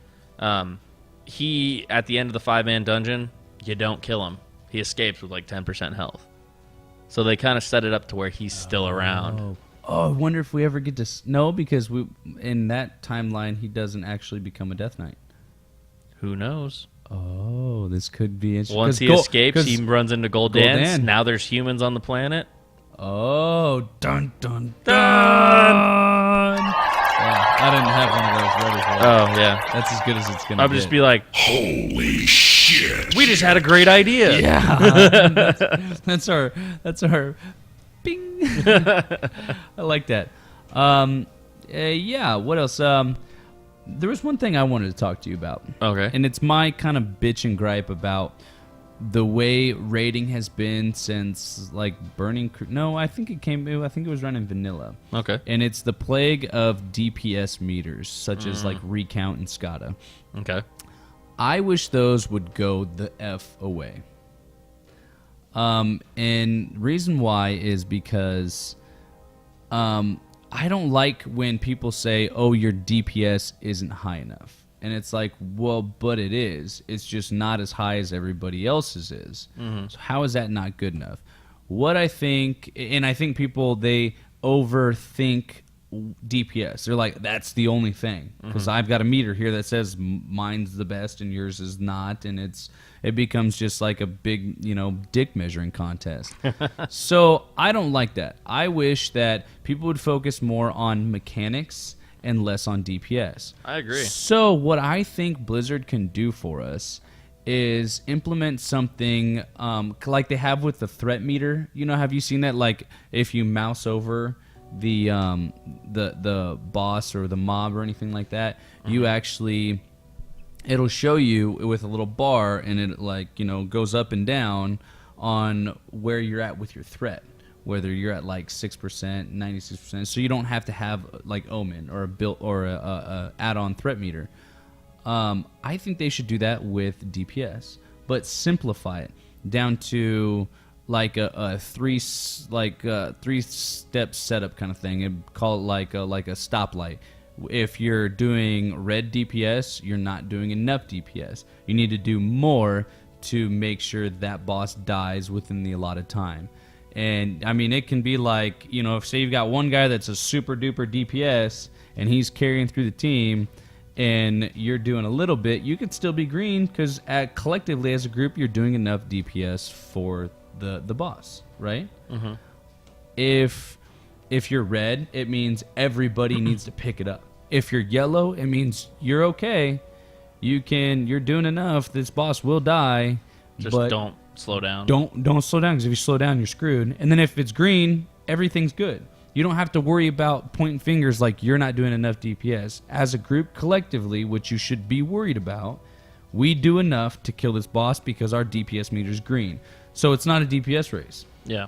He at the end of the 5-man dungeon, you don't kill him. He escapes with like 10% health. So they kind of set it up to where he's still around. Oh, I wonder if we ever get to no, because in that timeline he doesn't actually become a Death Knight. Who knows? Oh, this could be interesting. Once he escapes, he runs into Gul'dan's. Gul'dan. Now there's humans on the planet. Oh, dun dun dun! Yeah, I didn't have one of those ready for you. Oh, yeah. That's as good as it's gonna I'll get. just be like, Holy shit! we just had a great idea. Yeah, that's our bing. I like that. Yeah. What else? There was one thing I wanted to talk to you about. Okay. And it's my kind of bitch and gripe about the way raiding has been since like No, I think it was running vanilla. Okay. And it's the plague of DPS meters, such as like Recount and SCADA. Okay. I wish those would go the F away. And reason why is because I don't like when people say, oh, your DPS isn't high enough. And it's like, well, but it is. It's just not as high as everybody else's is. So how is that not good enough? What I think, and I think people, they overthink DPS. They're like, that's the only thing. Because I've got a meter here that says mine's the best and yours is not. And it becomes just like a big, dick measuring contest. So I don't like that. I wish that people would focus more on mechanics and less on DPS. I agree. So what I think Blizzard can do for us is implement something like they have with the threat meter. Have you seen that? Like if you mouse over the boss or the mob or anything like that, you actually, it'll show you with a little bar, and it goes up and down on where you're at with your threat. Whether you're at like 6%, 96%, so you don't have to have like Omen or a built or a add-on threat meter. I think they should do that with DPS, but simplify it down to like a three-step setup kind of thing, and call it like a stoplight. If you're doing red DPS, you're not doing enough DPS. You need to do more to make sure that boss dies within the allotted time. And I mean, it can be like, if say you've got one guy that's a super duper DPS and he's carrying through the team and you're doing a little bit, you could still be green because collectively as a group, you're doing enough DPS for the boss, right? Mm-hmm. If you're red, it means everybody needs to pick it up. If you're yellow, it means you're okay. You're doing enough. This boss will die. Just but don't slow down. Don't slow down, because if you slow down, you're screwed. And then if it's green, everything's good. You don't have to worry about pointing fingers like you're not doing enough DPS. As a group, collectively, what you should be worried about, we do enough to kill this boss because our DPS meter's green. So it's not a DPS race. Yeah.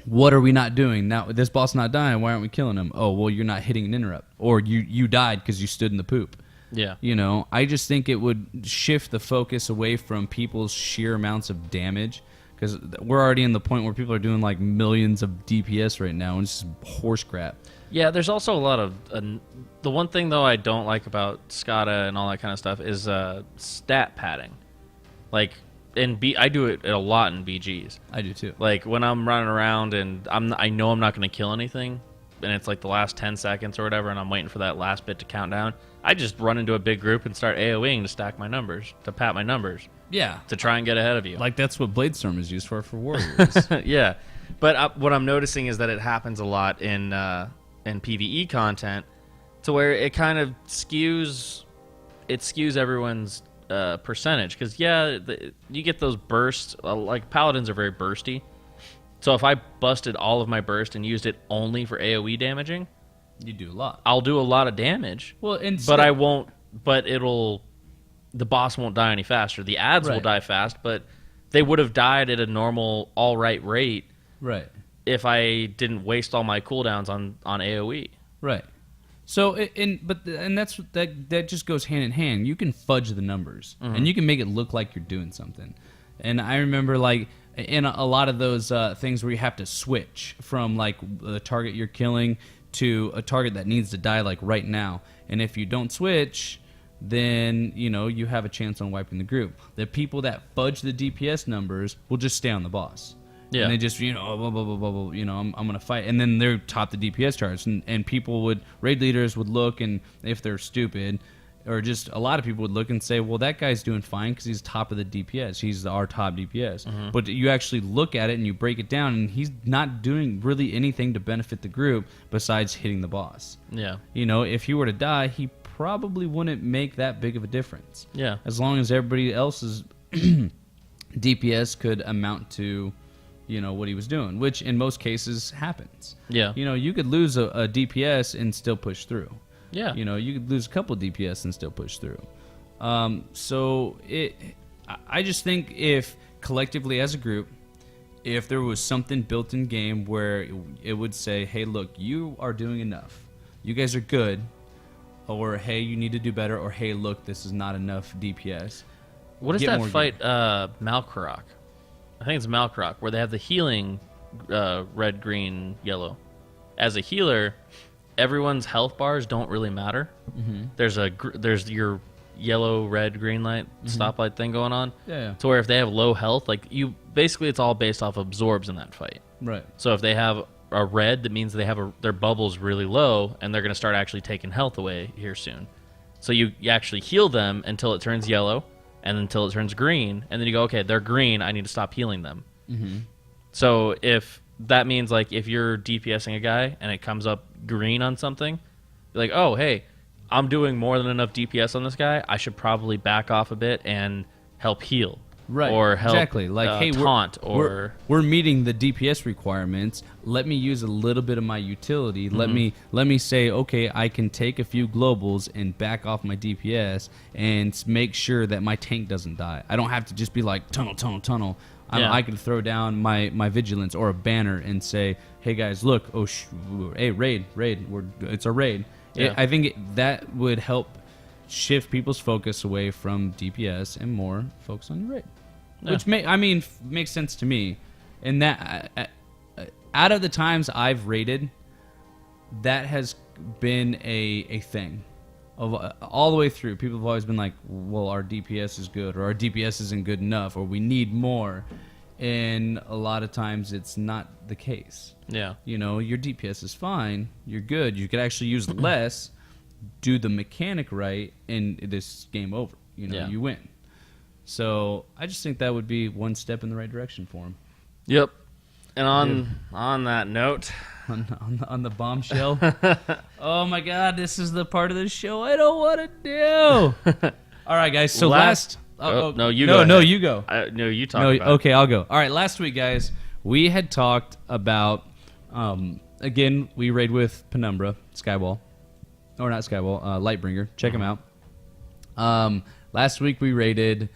What are we not doing? Now, this boss not dying, why aren't we killing him? Oh, well, you're not hitting an interrupt. Or you died because you stood in the poop. Yeah. I just think it would shift the focus away from people's sheer amounts of damage, because we're already in the point where people are doing like millions of DPS right now, and it's just horse crap. Yeah, there's also a lot of... the one thing, though, I don't like about SCADA and all that kind of stuff is stat padding. Like, I do it a lot in BGs. I do too. Like, when I'm running around and I know I'm not going to kill anything, and it's like the last 10 seconds or whatever, and I'm waiting for that last bit to count down, I just run into a big group and start AoEing to stack my numbers, to pat my numbers. Yeah. To try and get ahead of you. Like, that's what Bladestorm is used for Warriors. Yeah. But what I'm noticing is that it happens a lot in PvE content, to where it kind of skews everyone's percentage. Because, you get those bursts. Like, Paladins are very bursty. So if I busted all of my burst and used it only for AoE damaging, you do a lot. I'll do a lot of damage. Well, but I won't. But it'll the boss won't die any faster. The ads will Right. die fast, but they would have died at a normal, all right rate Right. if I didn't waste all my cooldowns on AoE. Right. So and that just goes hand in hand. You can fudge the numbers and you can make it look like you're doing something. And I remember like in a lot of those things where you have to switch from like the target you're killing to a target that needs to die like right now. And if you don't switch, then you have a chance on wiping the group. The people that fudge the DPS numbers will just stay on the boss. Yeah. And they just, blah, blah, blah, blah, blah, I'm going to fight. And then they're top the DPS charts. And raid leaders would look, and if they're stupid, or just a lot of people would look and say, well, that guy's doing fine because he's top of the DPS. He's our top DPS. But you actually look at it and you break it down, and he's not doing really anything to benefit the group besides hitting the boss. Yeah. If he were to die, he probably wouldn't make that big of a difference. Yeah. As long as everybody else's DPS could amount to what he was doing, which in most cases happens. Yeah. You could lose a DPS and still push through. Yeah. You could lose a couple DPS and still push through. So I just think if collectively as a group, if there was something built in game where it would say, hey, look, you are doing enough. You guys are good. Or, hey, you need to do better. Or, hey, look, this is not enough DPS. What is Get that more fight, Malkarok? I think it's Malkarok, where they have the healing red, green, yellow. As a healer, everyone's health bars don't really matter. There's your yellow, red, green light stoplight thing going on. Yeah. To where if they have low health, basically it's all based off absorbs in that fight. Right. So if they have a red, that means they have their bubbles really low, and they're going to start actually taking health away here soon. So you actually heal them until it turns yellow, and until it turns green, and then you go, okay, they're green, I need to stop healing them. So if that means, like, if you're DPSing a guy and it comes up green on something, you're like, oh, hey, I'm doing more than enough DPS on this guy, I should probably back off a bit and help heal. Right. Or help exactly. Like, hey, taunt. We're meeting the DPS requirements. Let me use a little bit of my utility. Let me say, okay, I can take a few globals and back off my DPS and make sure that my tank doesn't die. I don't have to just be like tunnel. I can throw down my vigilance or a banner and say, hey guys, look, hey, raid, it's a raid. Yeah. I think that would help shift people's focus away from DPS and more focus on your raid. Yeah. Which makes sense to me. And that out of the times I've raided, that has been a thing. All the way through, people have always been like, well, our DPS is good, or our DPS isn't good enough, or we need more. And a lot of times it's not the case. Yeah. Your DPS is fine, you're good, you could actually use less, do the mechanic right, and this game over. You win. So I just think that would be one step in the right direction for him. Yep. And on that note, on the bombshell. Oh my God, this is the part of the show I don't want to do. All right, guys. So no, you go. go. No, you go. No, you talk. No, about okay, I'll go. All right, last week, guys, we had talked about. Again, we raid with Penumbra, Skywall, or not Skywall, Lightbringer. Check them out. Last week we raided,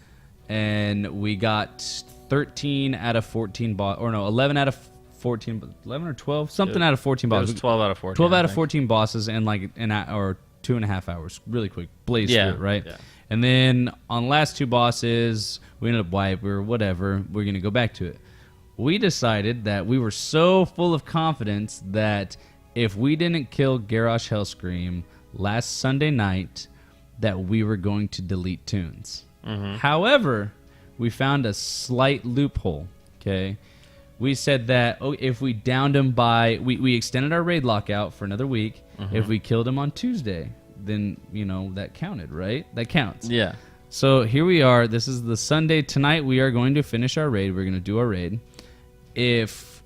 and we got 13 out of 14 or no, 11 out of 14, 11 or 12, something out of 14 bosses. It was 12 out of 14. 12 out of 14 bosses in like an hour, 2.5 hours, really quick, blaze through it, right? Yeah. And then on the last two bosses, we ended up wipe or whatever. We're gonna go back to it. We decided that we were so full of confidence that if we didn't kill Garrosh Hellscream last Sunday night, that we were going to delete tunes. However, we found a slight loophole. Okay, we said that if we downed him by, we extended our raid lockout for another week. If we killed him on Tuesday, then that counted, right? That counts. Yeah. So here we are. This is the Sunday. Tonight we are going to finish our raid. We're going to do our raid. Since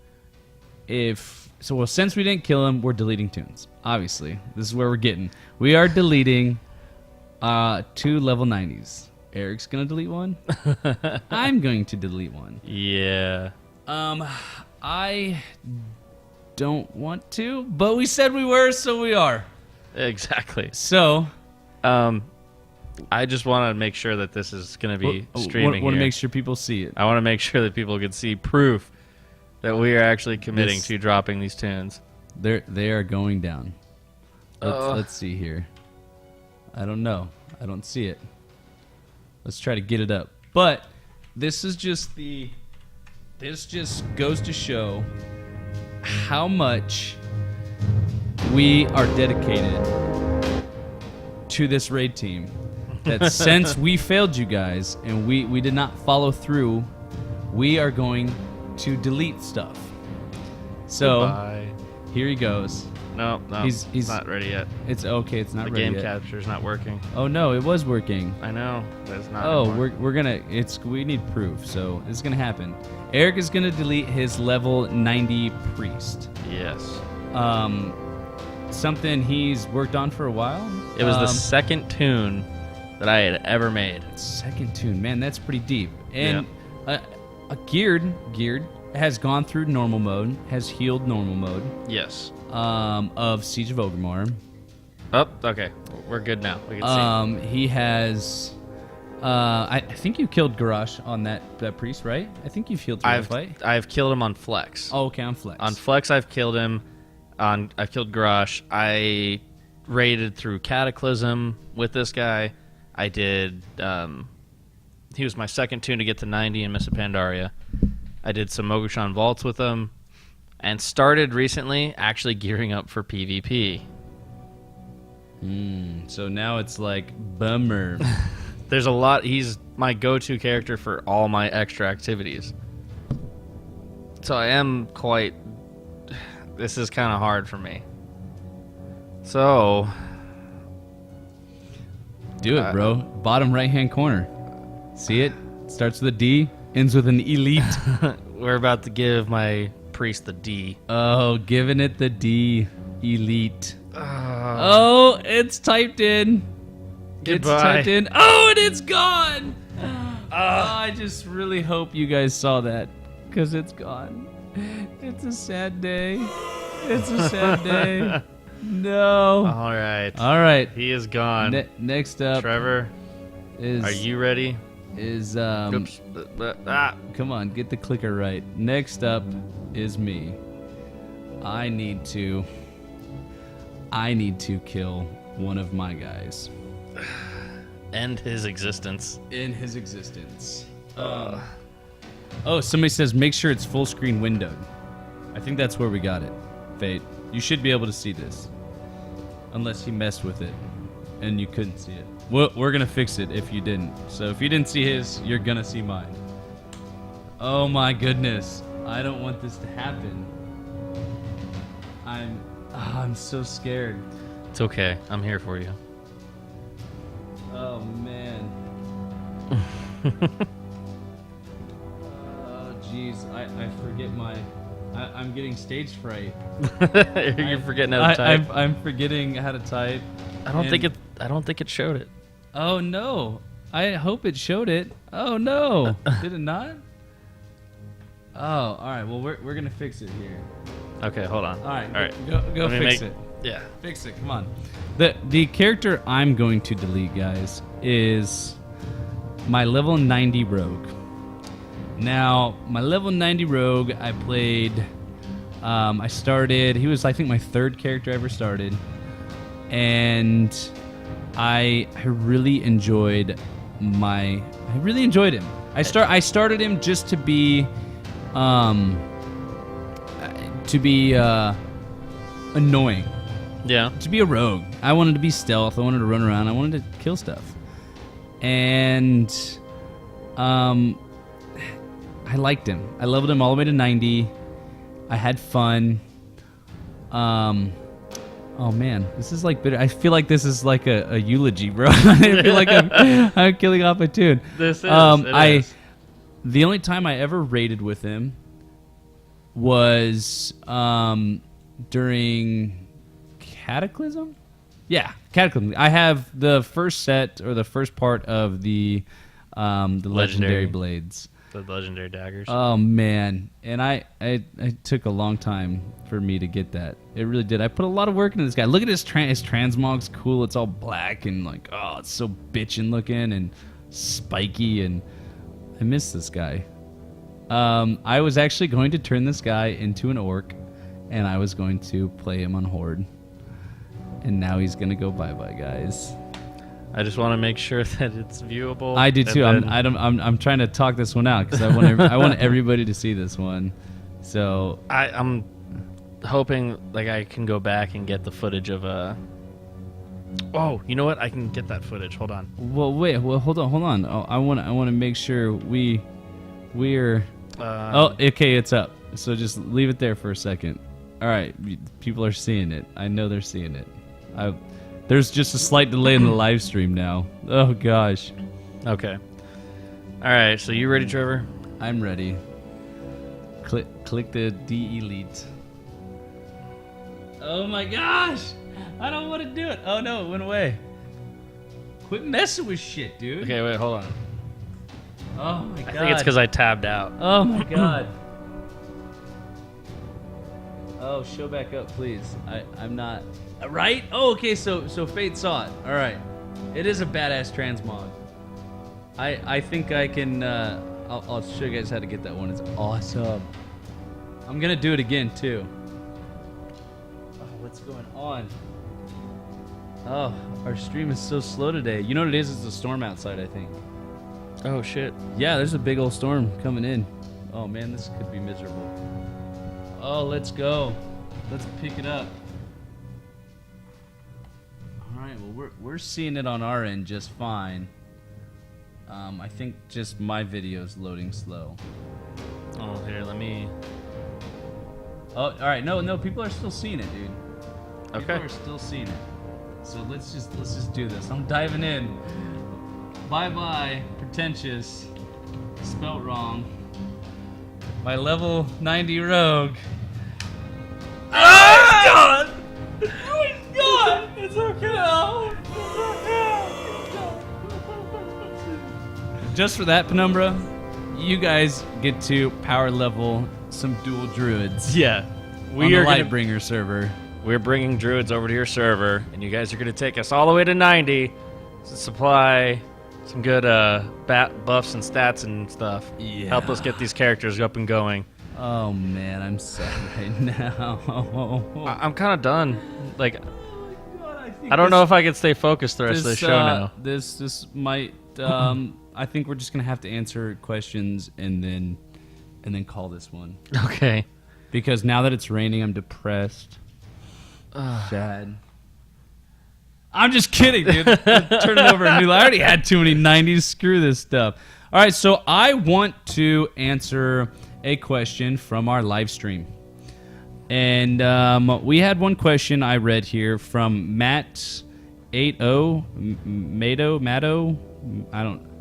we didn't kill him, we're deleting tunes. Obviously, this is where we're getting. We are deleting 2 level 90s. Eric's gonna delete one. I'm going to delete one. Yeah. I don't want to, but we said we were, so we are. Exactly. So, I just want to make sure that this is going to be streaming. Want to here. make sure people see it. I want to make sure that people can see proof that we are actually committing This- to dropping these tunes. They are going down. Let's see here. I don't know. I don't see it. Let's try to get it up. But this is just the. This just goes to show how much we are dedicated to this raid team. That since we failed you guys and we did not follow through, we are going to delete stuff. So Goodbye. here he goes. No, He's not ready yet. It's okay. It's not The ready game yet. capture's not working. Oh no, it was working. I know, but it's not. Oh, anymore. we're gonna. We need proof. So it's gonna happen. Eric is gonna delete his level 90 priest. Yes. Something he's worked on for a while. It was the second tune that I had ever made. Second tune, man. That's pretty deep. And a geared has gone through normal mode, has healed normal mode. Yes. Of Siege of Orgrimmar. Oh, okay. We're good now. We can see. He has. I think you killed Garrosh on that priest, right? I think you've healed through that fight. I've killed him on Flex. Oh, okay, on Flex. On Flex, I've killed him. I've killed Garrosh. I raided through Cataclysm with this guy. I did. He was my second tune to get to 90 in Miss Pandaria. I did some Mogushan Vaults with him, and started recently actually gearing up for PvP. So now it's like bummer. There's a lot. He's my go-to character for all my extra activities. So I am quite. This is kind of hard for me. So. Do it, bro. Bottom right-hand corner. See it? Starts with a D, ends with an elite. We're about to give my priest the D. Oh, giving it the D, elite. Oh, it's typed in. Goodbye. It's typed in. Oh, and it's gone. I just really hope you guys saw that, because it's gone. It's a sad day. It's a sad day. No. All right. All right. He is gone. Next up, Trevor, is are you ready? is Oops. Come on, get the clicker right. Next up is me. I need to kill one of my guys. End his existence. In his existence. Oh, somebody says make sure it's full screen windowed. I think that's where we got it. Fate. You should be able to see this. Unless he messed with it and you couldn't see it. We're going to fix it if you didn't. So if you didn't see his, you're going to see mine. Oh my goodness. I don't want this to happen. I'm so scared. It's okay. I'm here for you. Oh man. Oh jeez, I forget I'm getting stage fright. You're forgetting how to type. I'm forgetting how to type. I don't think it showed it. Oh no. I hope it showed it. Oh no. Did it not? Oh, all right. Well, we're gonna fix it here. Okay, hold on. All right. All right. Go Let me fix make- it. Yeah. Fix it. Come on. The character I'm going to delete, guys, is my level 90 rogue. Now, my level 90 rogue, I played. I started. He was, I think, my third character I ever started, and I really enjoyed him. I started him just to be annoying. Yeah. To be a rogue. I wanted to be stealth. I wanted to run around. I wanted to kill stuff. And I liked him. I leveled him all the way to 90. I had fun. Oh man, this is like bitter. I feel like this is like a eulogy, bro. I feel like I'm killing off a tune. This is. It is. The only time I ever raided with him was during Cataclysm. Yeah, Cataclysm. I have the first set or the first part of the Legendary Blades. The legendary daggers. Oh man, and I took a long time for me to get that. It really did. I put a lot of work into this guy. Look at his transmog's cool. It's all black and like, oh, it's so bitchin' looking and spiky, and I miss this guy. I was actually going to turn this guy into an orc, and I was going to play him on Horde, and now he's gonna go bye-bye, guys. I just want to make sure that it's viewable. I do too. Then... I'm trying to talk this one out because I want everybody to see this one. So I'm hoping like I can go back and get the footage of a. Oh, you know what? I can get that footage. Hold on. Well, wait. Well, hold on. Oh, I want to make sure we're. Oh, okay. It's up. So just leave it there for a second. All right. People are seeing it. I know they're seeing it. There's just a slight delay in the live stream now. Oh, gosh. Okay. All right. So you ready, Trevor? I'm ready. Click the delete. Oh, my gosh. I don't want to do it. Oh, no. It went away. Quit messing with shit, dude. Okay, wait. Hold on. Oh, my God. I think it's because I tabbed out. Oh, my God. Oh, show back up, please. I'm not... Right? Oh, okay, so Fate saw it. All right. It is a badass transmog. I think I can... I'll show you guys how to get that one. It's awesome. I'm going to do it again, too. Oh, what's going on? Oh, our stream is so slow today. You know what it is? It's a storm outside, I think. Oh, shit. Yeah, there's a big old storm coming in. Oh, man, this could be miserable. Oh, let's go. Let's pick it up. All right, well, we're seeing it on our end just fine. I think just my video's loading slow. Oh, here, let me... Oh, all right. No, people are still seeing it, dude. Okay. People are still seeing it. So let's just do this. I'm diving in. Bye-bye, pretentious. Spelt wrong. My level 90 rogue. Oh, he's gone! Oh, he's gone! It's okay. No. Just for that, Penumbra, you guys get to power level some dual druids. Yeah. We are Lightbringer server. We're bringing druids over to your server, and you guys are going to take us all the way to 90 to supply some good buffs and stats and stuff. Yeah. Help us get these characters up and going. Oh man, I'm sad right now. I'm kind of done. Like, God, I don't know if I can stay focused the rest of the show now. This might. I think we're just gonna have to answer questions and then call this one. Okay. Because now that it's raining, I'm depressed. Sad. I'm just kidding, dude. Turn it over a new. I already had too many 90s. Screw this stuff. All right, so I want to answer a question from our live stream. And we had one question I read here from Matt80 Matto.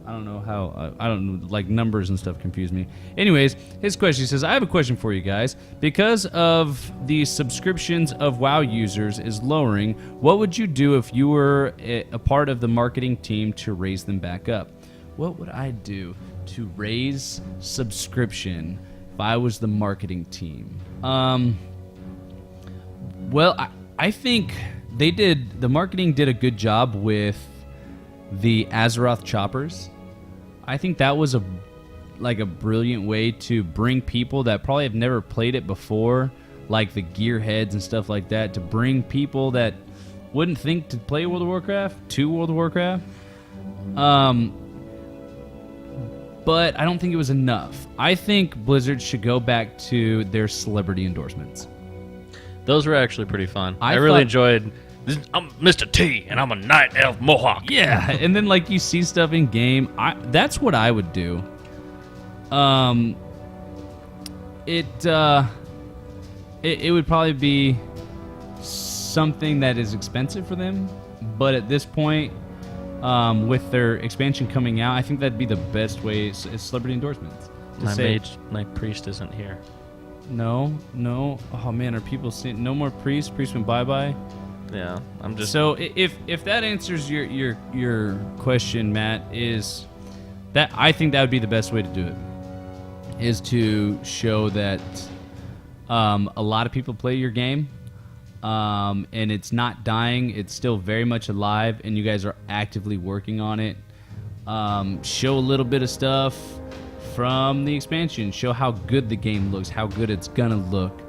I don't know how, I don't know, like numbers and stuff confuse me. Anyways, his question says, I have a question for you guys. Because of the subscriptions of WoW users is lowering, what would you do if you were a part of the marketing team to raise them back up? What would I do to raise subscription if I was the marketing team? Well, I think the marketing did a good job with the Azeroth choppers. I think that was a brilliant way to bring people that probably have never played it before, like the gearheads and stuff like that, to bring people that wouldn't think to play World of Warcraft to World of Warcraft. But I don't think it was enough. I think Blizzard should go back to their celebrity endorsements. Those were actually pretty fun. I really enjoyed... I'm Mr. T, and I'm a Night Elf Mohawk. Yeah, and then like you see stuff in game. That's what I would do. It would probably be something that is expensive for them, but at this point, with their expansion coming out, I think that'd be the best way. Is celebrity endorsements. My priest isn't here. No. Oh man, are people seeing? No more priest. Priest went bye. Yeah, I'm just. So if that answers your question, Matt, is that I think that would be the best way to do it. is to show that a lot of people play your game, and it's not dying. It's still very much alive, and you guys are actively working on it. Show a little bit of stuff from the expansion. Show how good the game looks, how good it's gonna look.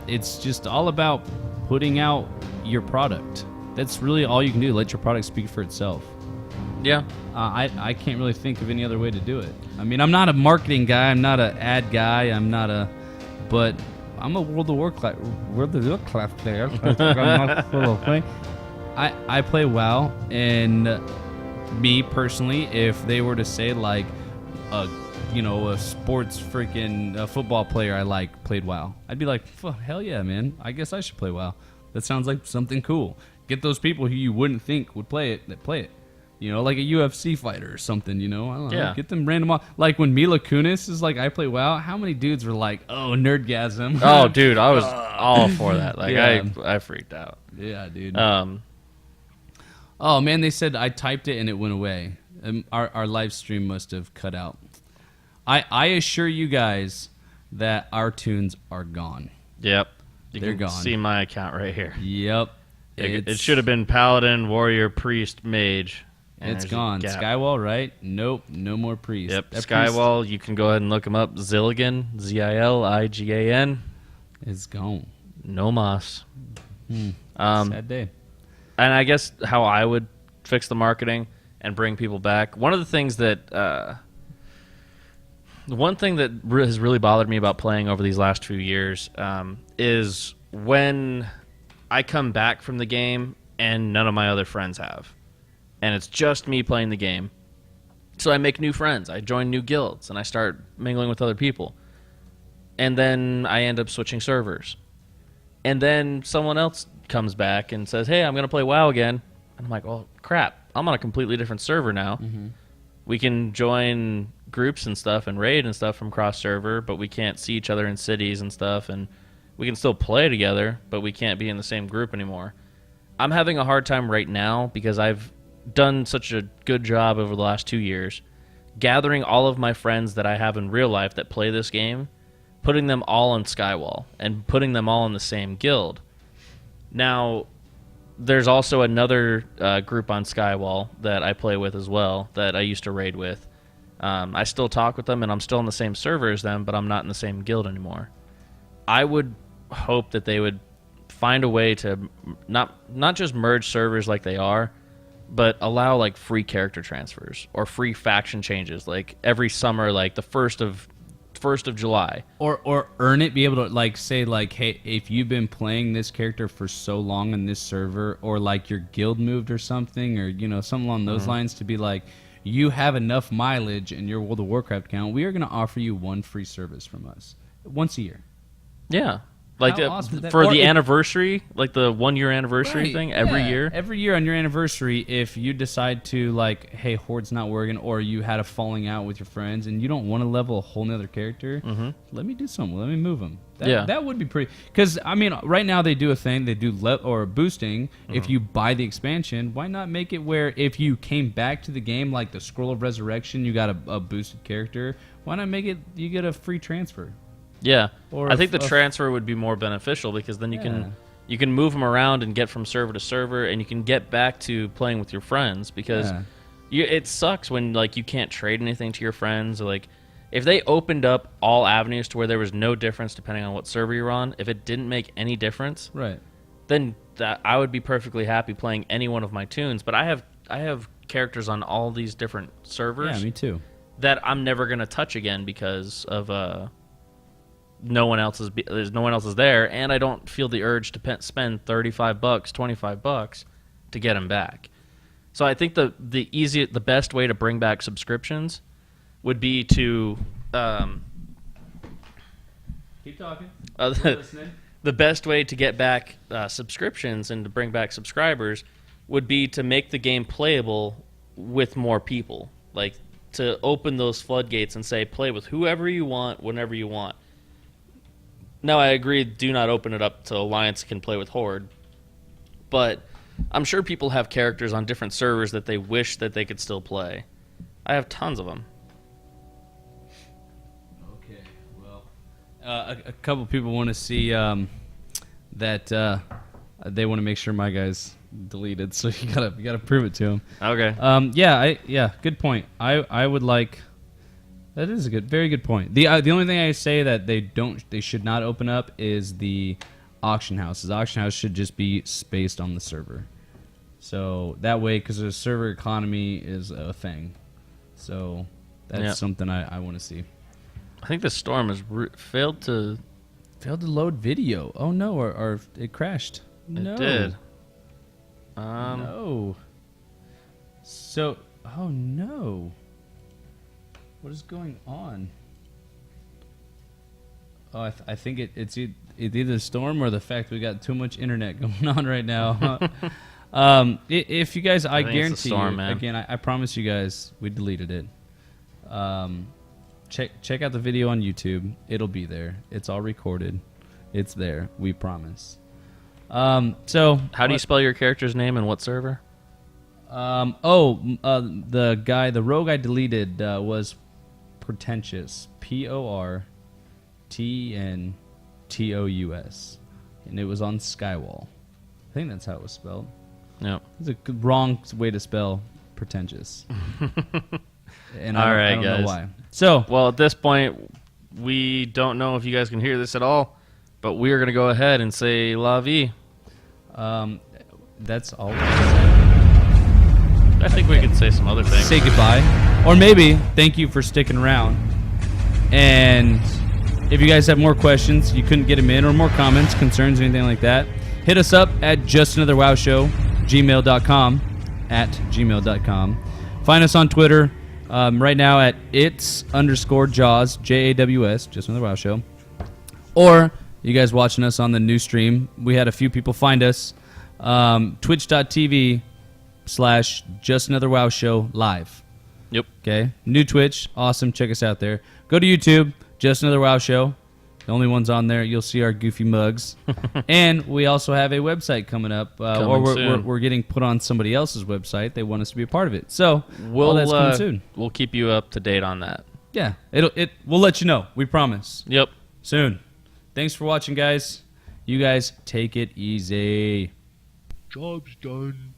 It's just all about putting out your product. That's really all you can do. Let your product speak for itself. Yeah. I can't really think of any other way to do it. I mean, I'm not a marketing guy. I'm not an ad guy. But I'm a World of Warcraft player. I'm not full of play. I play WoW, and me personally, if they were to say like, a sports freaking football player I played WoW, I'd be like, hell yeah, man. I guess I should play WoW. That sounds like something cool. Get those people who you wouldn't think would play it that play it. Like a UFC fighter or something, I don't know. Get them random off. Like when Mila Kunis is like, I play WoW, how many dudes were like, oh, nerdgasm? Oh, dude, I was all for that. Like, yeah. I freaked out. Yeah, dude. Oh, man, they said I typed it and it went away. Our live stream must have cut out. I assure you guys that our tunes are gone. Yep. They're gone. See my account right here. Yep. It should have been Paladin, Warrior, Priest, Mage. It's gone. Skywall, right? Nope. No more Priest. Yep. Skywall, you can go ahead and look him up. Zilligan, Ziligan. It's gone. No mas. Sad day. And I guess how I would fix the marketing and bring people back. One of the things that... one thing that has really bothered me about playing over these last few years is when I come back from the game and none of my other friends have. And it's just me playing the game. So I make new friends. I join new guilds, and I start mingling with other people. And then I end up switching servers. And then someone else comes back and says, hey, I'm going to play WoW again. And I'm like, well, crap. I'm on a completely different server now. Mm-hmm. We can join groups and stuff and raid and stuff from cross-server, but we can't see each other in cities and stuff. And we can still play together, but we can't be in the same group anymore. I'm having a hard time right now because I've done such a good job over the last 2 years gathering all of my friends that I have in real life that play this game, putting them all on Skywall and putting them all in the same guild. Now, there's also another group on Skywall that I play with as well that I used to raid with. I still talk with them and I'm still on the same server as them, but I'm not in the same guild anymore. I would hope that they would find a way to not just merge servers like they are, but allow like free character transfers or free faction changes, like every summer, like the 1st of July, or earn it. Be able to like say like, hey, if you've been playing this character for so long in this server, or like your guild moved or something, or something along those lines, to be like, you have enough mileage in your World of Warcraft account, we are going to offer you one free service from us once a year. Yeah. Like for the anniversary, like the 1 year anniversary thing every year? Every year on your anniversary, if you decide to like, hey, Horde's not working, or you had a falling out with your friends and you don't want to level a whole nother character, let me do something. Let me move them. That would be pretty. Because, I mean, right now they do a thing. They do or boosting. If you buy the expansion, why not make it where if you came back to the game, like the Scroll of Resurrection, you got a boosted character. Why not make it you get a free transfer? Yeah, I think the transfer would be more beneficial because then you can move them around and get from server to server, and you can get back to playing with your friends because it sucks when like you can't trade anything to your friends. Or, like if they opened up all avenues to where there was no difference depending on what server you're on, if it didn't make any difference, then I would be perfectly happy playing any one of my tunes. But I have characters on all these different servers. Yeah, me too. That I'm never gonna touch again because of no one else is there, and I don't feel the urge to spend $35, $25 to get them back. So I think the best way to bring back subscriptions would be to keep talking. The best way to get back subscriptions and to bring back subscribers would be to make the game playable with more people, like to open those floodgates and say play with whoever you want, whenever you want. Now, I agree, do not open it up to Alliance can play with Horde, but I'm sure people have characters on different servers that they wish that they could still play. I have tons of them. A couple people want to see that they want to make sure my guy's deleted, so you gotta prove it to him. Okay. Yeah, good point. I would like. That is a very good point. The only thing I say that they should not open up is the auction house. The auction house should just be spaced on the server, so that way, because the server economy is a thing. So that's something I want to see. I think the storm has failed to load video. Oh no, or it crashed. No. It did. No. So, oh no. What is going on? Oh, I think it's either the storm or the fact we got too much internet going on right now. If you guys, I guarantee it's the storm, you, man. again, I promise you guys, we deleted it. Check out the video on YouTube. It'll be there. It's all recorded. It's there. We promise. So how do you spell your character's name and what server? The rogue I deleted was Pretentious. PORTENTOUS, and it was on Skywall. I think that's how it was spelled. Yep. It's a wrong way to spell pretentious. And All right, I don't guys. know why. So, well, at this point, we don't know if you guys can hear this at all, but we are going to go ahead and say la vie. that's all. I think we could say some other things. Say goodbye, or maybe thank you for sticking around. And if you guys have more questions, you couldn't get them in, or more comments, concerns, anything like that, hit us up at justanotherwowshow@gmail.com. Find us on Twitter right now at its_jaws, JAWS, Just Another Wow Show. Or you guys watching us on the new stream, we had a few people find us, twitch.tv/Just Another Wow Show live. Yep. Okay, new Twitch, awesome. Check us out there. Go to YouTube, Just Another Wow Show. The only ones on there. You'll see our goofy mugs, and we also have a website coming up, or we're getting put on somebody else's website. They want us to be a part of it, so all that's coming soon. We'll keep you up to date on that. Yeah, we'll let you know. We promise. Yep. Soon. Thanks for watching, guys. You guys take it easy. Job's done.